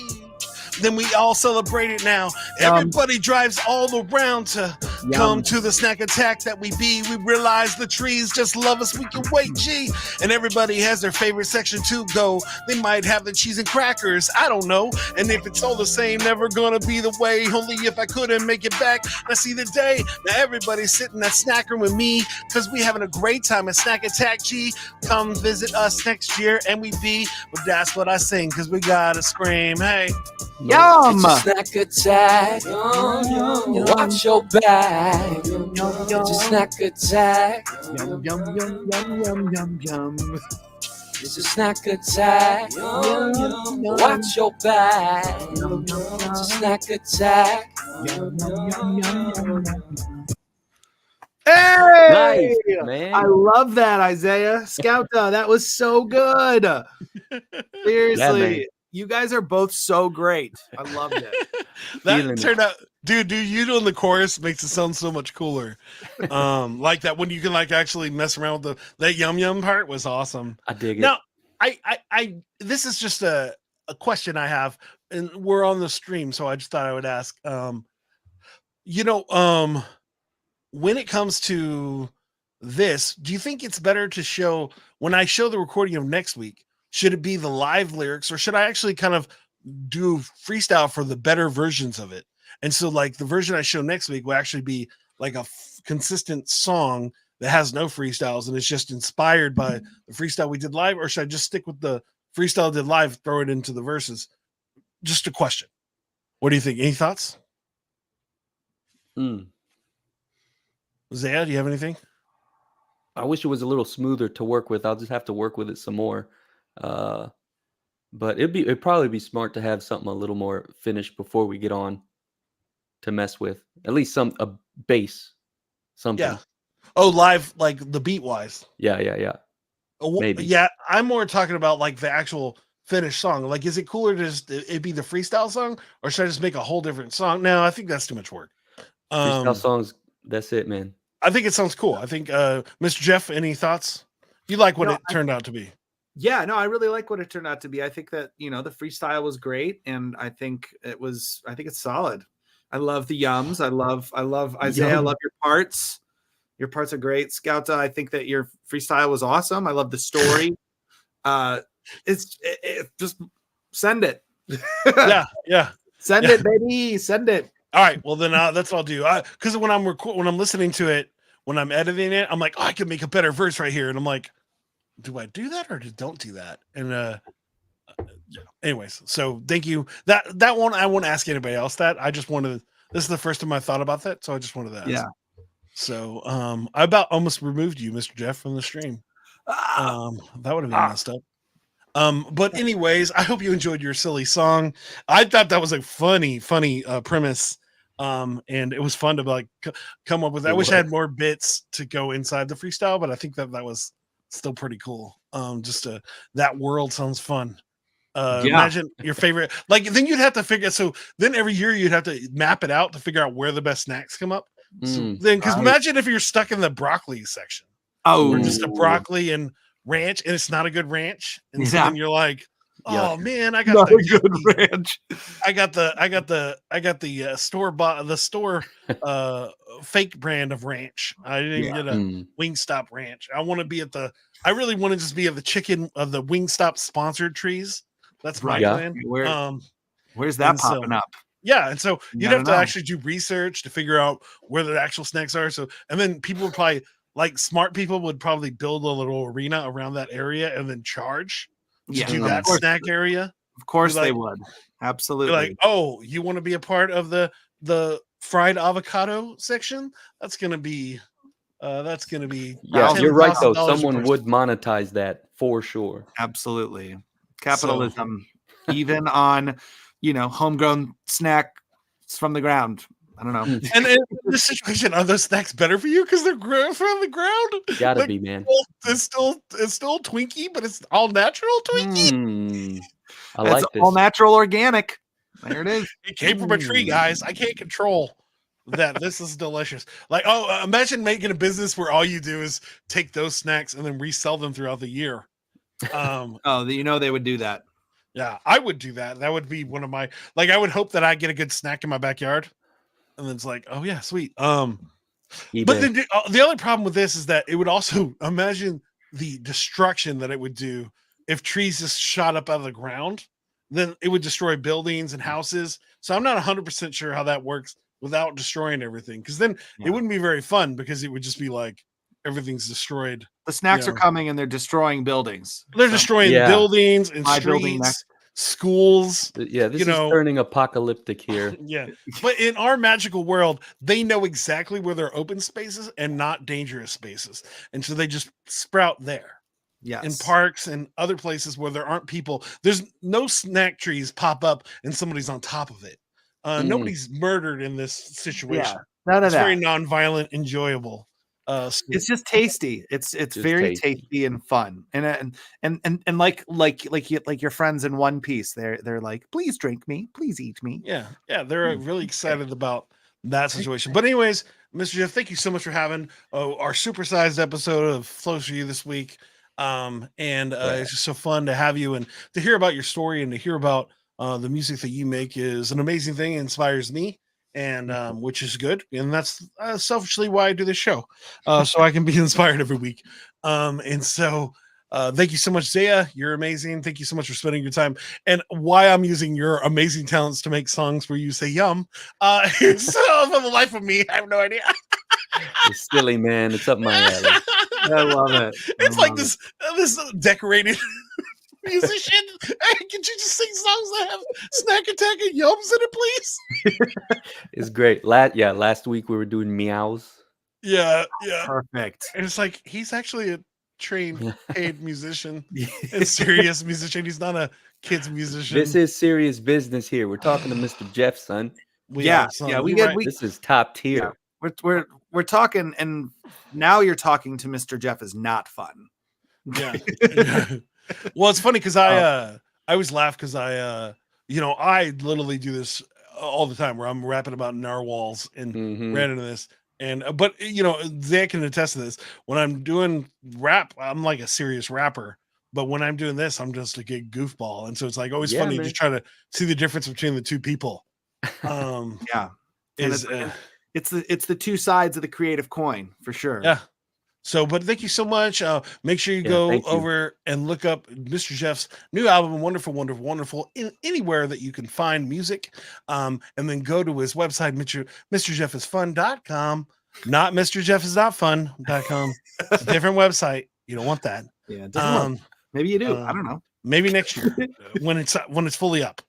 Then we all celebrate it now. Everybody drives all around to come to the snack attack that we be. We realize the trees just love us. We can wait, G. And everybody has their favorite section to go. They might have the cheese and crackers. I don't know. And if it's all the same, never gonna be the way. Only if I couldn't make it back. I see the day. Now everybody's sitting at snack room with me because we having a great time at Snack Attack, G. Come visit us next year and we be. But that's what I sing because we gotta scream. Hey. Yum! It's a snack attack. Watch your back. It's a snack attack. Yum, yum, yum, yum, yum, yum, yum. It's a snack attack. Watch your back. It's a snack attack. Yum, yum, yum, yum, yum, yum. Hey! Nice, man. I love that, Isaiah. Scouta, that was so good. Seriously. man. You guys are both so great. I loved it. That Feeling turned out, dude, you doing the chorus makes it sound so much cooler. Like that when you can like actually mess around with that yum yum part was awesome. I dig it. Now, I this is just a question I have, and we're on the stream, so I just thought I would ask. When it comes to this, do you think it's better to show when I show the recording of next week? Should it be the live lyrics, or should I actually kind of do freestyle for the better versions of it? And so, like the version I show next week will actually be like a consistent song that has no freestyles and it's just inspired by the freestyle we did live, or should I just stick with the freestyle I did live, throw it into the verses? Just a question. What do you think? Any thoughts? Mm. Zaya, do you have anything? I wish it was a little smoother to work with. I'll just have to work with it some more. But it'd probably be smart to have something a little more finished before we get on to mess with. At least a bass, something. Yeah. Oh, live, like the beat wise. Yeah. Maybe. Yeah, I'm more talking about like the actual finished song. Like, is it cooler to just it be the freestyle song, or should I just make a whole different song? No, I think that's too much work. Freestyle songs. That's it, man. I think it sounds cool. I think, Mr. Jeff, any thoughts? You like what it turned out to be? Yeah, no, I really like what it turned out to be. I think that, the freestyle was great, and I think it's solid. I love the yums. I love Isaiah. I love your parts. Your parts are great. Scouta, I think that your freestyle was awesome. I love the story. It's just send it. Yeah. Send it, baby. Send it. All right. Well, then that's what I'll do. Because when I'm listening to it, when I'm editing it, I'm like, oh, I could make a better verse right here. And I'm like, do I do that or don't do that? And anyways, so thank you. That one, I won't ask anybody else that. I just wanted. This is the first time I thought about that, so I just wanted to ask. Yeah. So I about almost removed you, Mr. Jeff, from the stream. That would have been messed up. But anyways, I hope you enjoyed your silly song. I thought that was a funny premise. And it was fun to like come up with. I wish I had more bits to go inside the freestyle, but I think that was still pretty cool. That world sounds fun. Imagine your favorite, like then you'd have to figure. So then every year you'd have to map it out to figure out where the best snacks come up. So then, because imagine if you're stuck in the broccoli section, or just a broccoli and ranch, and it's not a good ranch, and so then you're like, oh man, I got not the a good ranch. I got the store fake brand of ranch. I didn't even get a Wingstop ranch. I want to be I really want to just be at the chicken of the Wingstop sponsored trees. That's my plan. Where's that popping up? Yeah, and so you'd have to actually do research to figure out where the actual snacks are. So, and then people would probably, like smart people, would probably build a little arena around that area and then charge to do that snack area. Of course they would. Absolutely. Like, oh, you want to be a part of the fried avocado section? That's gonna be. Yeah, you're right though. Someone would monetize that for sure. Absolutely. Capitalism, even on homegrown snacks from the ground. I don't know. And in this situation, are those snacks better for you because they're from the ground? Gotta be, man. It's still Twinkie, but it's all natural Twinkie. I like this. All natural, organic. There it is. It came from a tree, guys. I can't control that. This is delicious. Like, imagine making a business where all you do is take those snacks and then resell them throughout the year. They would do that. Yeah, I would do that. That would be one of my, like, I would hope that I get a good snack in my backyard. And then it's like, oh yeah, sweet. But then the other problem with this is that it would also, imagine the destruction that it would do if trees just shot up out of the ground. Then it would destroy buildings and houses. So I'm not 100% sure how that works without destroying everything. Because then it wouldn't be very fun, because it would just be like everything's destroyed. The snacks are coming and they're destroying buildings. They're destroying buildings and streets, schools. Yeah, this is turning apocalyptic here. Yeah, but in our magical world, they know exactly where there are open spaces and not dangerous spaces, and so they just sprout there. Yes. In parks and other places where there aren't people. There's no snack trees pop up and somebody's on top of it. Nobody's murdered in this situation. None of it's that. Very non-violent, enjoyable. It's just tasty. It's very tasty and fun. And like your friends in One Piece, they're like, please drink me, please eat me. Yeah, they're really excited about that situation. But anyways, Mr. Jeff, thank you so much for having our supersized episode of Flows for You this week. It's just so fun to have you and to hear about your story and to hear about the music that you make is an amazing thing. It inspires me. And which is good, and that's selfishly why I do this show, so I can be inspired every week. And so thank you so much, Zaya. You're amazing. Thank you so much for spending your time. And why I'm using your amazing talents to make songs where you say "yum," so for the life of me, I have no idea. It's silly, man. It's up my alley. I love it. It's like this decorated musician. Hey, could you just sing songs that have snack attack and yums in it, please? It's great. Last week we were doing meows. Yeah. Perfect. And it's like he's actually a trained, paid musician, and serious musician. He's not a kid's musician. This is serious business here. We're talking to Mr. Jeff, son. We Yeah, are, we you're get- right. This is top tier. We're talking, and now you're talking to Mr. Jeff is not fun. Yeah. Well, it's funny because I always laugh because I literally do this all the time where I'm rapping about narwhals and ran into this. And but Zach can attest to this. When I'm doing rap, I'm like a serious rapper. But when I'm doing this, I'm just a big goofball. And so it's like always funny to just try to see the difference between the two people. Yeah. Is It's the two sides of the creative coin for sure. yeah. So, but thank you so much. Make sure you go thank you. over and look up Mr. Jeff's new album, Wonderful, Wonderful, Wonderful, in anywhere that you can find music. And then go to his website, MrJeffIsFun.com, not MrJeffIsNotFun.com. It's a different website. You don't want that. Yeah. It doesn't look. Maybe you do. I don't know. Maybe next year when it's fully up.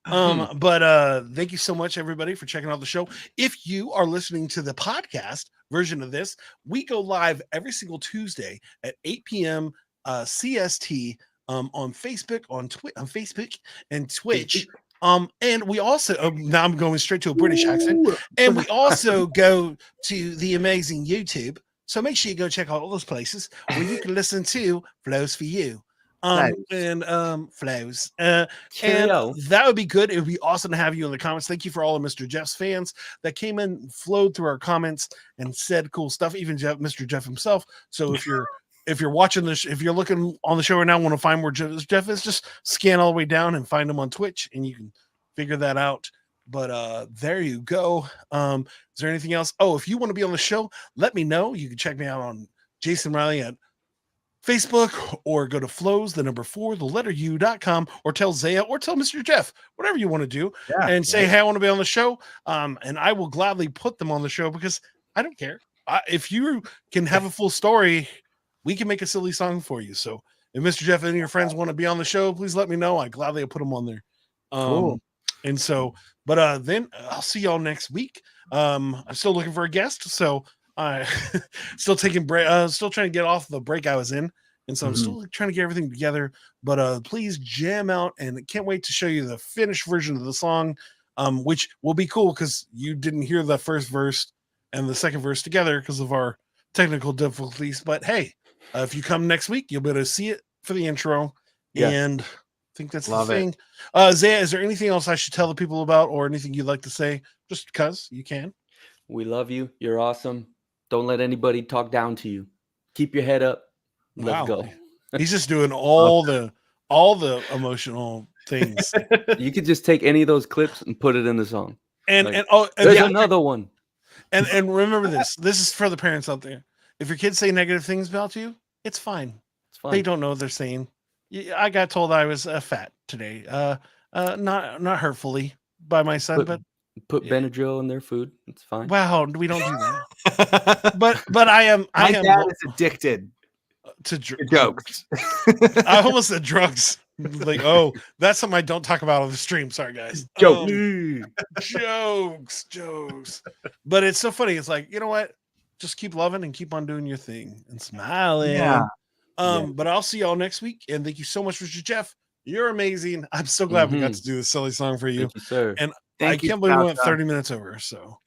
But thank you so much, everybody, for checking out the show. If you are listening to the podcast version of this, we go live every single Tuesday at 8 p.m. CST on Facebook, on Facebook and Twitch. And we also now I'm going straight to a British accent, and we also go to the amazing YouTube. So make sure you go check out all those places where you can listen to Flows for You. Flows. And that would be good. It would be awesome to have you in the comments. Thank you for all of Mr. Jeff's fans that came in, flowed through our comments, and said cool stuff. Even Mr. Jeff himself. So if you're watching this, if you're looking on the show right now, want to find where Jeff is, just scan all the way down and find him on Twitch, and you can figure that out. But there you go. Is there anything else? Oh, if you want to be on the show, let me know. You can check me out on Jason Riley at Facebook, or go to flows4u.com, or tell Zaya or tell Mr. Jeff, whatever you want to do, and say, hey, I want to be on the show. And I will gladly put them on the show because I don't care. If you can have a full story, we can make a silly song for you. So if Mr. Jeff and your friends want to be on the show, please let me know. I gladly put them on there. Cool. And so, but then I'll see y'all next week. I'm still looking for a guest, so I still taking break. Still trying to get off the break I was in, and so I'm still trying to get everything together. But please jam out, and can't wait to show you the finished version of the song, which will be cool because you didn't hear the first verse and the second verse together because of our technical difficulties. But hey, if you come next week, you'll be able to see it for the intro. And I think that's the thing. Zaya, is there anything else I should tell the people about, or anything you'd like to say? Just because you can. We love you. You're awesome. Don't let anybody talk down to you. Keep your head up. Let's go. He's just doing all the emotional things. You could just take any of those clips and put it in the song. And there's another one. And remember this. This is for the parents out there. If your kids say negative things about you, it's fine. It's fine. They don't know what they're saying. I got told I was fat today. Not hurtfully by my son, but put Benadryl in their food. It's fine. Wow, we don't do that. but I am. My dad is addicted to jokes. I almost said drugs. Like, oh, that's something I don't talk about on the stream. Sorry, guys. Jokes. But it's so funny. It's like, you know what? Just keep loving and keep on doing your thing and smiling. Yeah. But I'll see y'all next week. And thank you so much, Mr. Jeff. You're amazing. I'm so glad we got to do this silly song for you. Thank you, sir. And I can't believe we went 30 minutes over. So,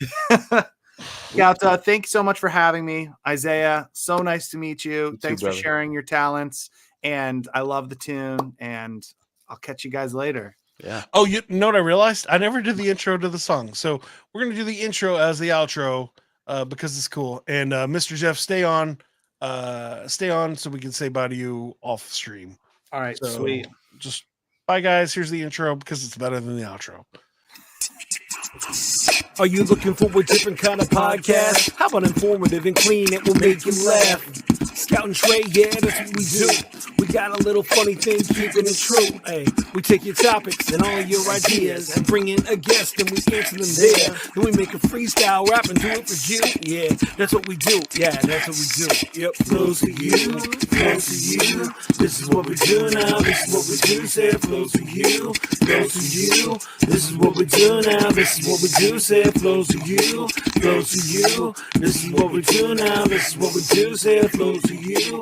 Gauta, thank you so much for having me. Isaiah, so nice to meet you. Thanks for sharing your talents. And I love the tune. And I'll catch you guys later. Yeah. Oh, you know what I realized? I never did the intro to the song. So we're going to do the intro as the outro because it's cool. And Mr. Jeff, stay on so we can say bye to you off stream. All right, so sweet. Just bye, guys. Here's the intro because it's better than the outro. Are you looking for a different kind of podcast? How about informative and clean? It will make you laugh. Scout and trade, yeah, that's what we do. We got a little funny thing, keeping it true. Hey, we take your topics and all of your ideas and bring in a guest and we answer them there. Then we make a freestyle rap and do it for you. Yeah, that's what we do. Yeah, that's what we do. Yep, flows for you, flows for you. This is what we do now. This is what we do. Say it flows for you, flows for you. This is what we do now. This is what we do. Say it flows for you, flows for you. This is what we do now. This is what we do. Say it flows for you.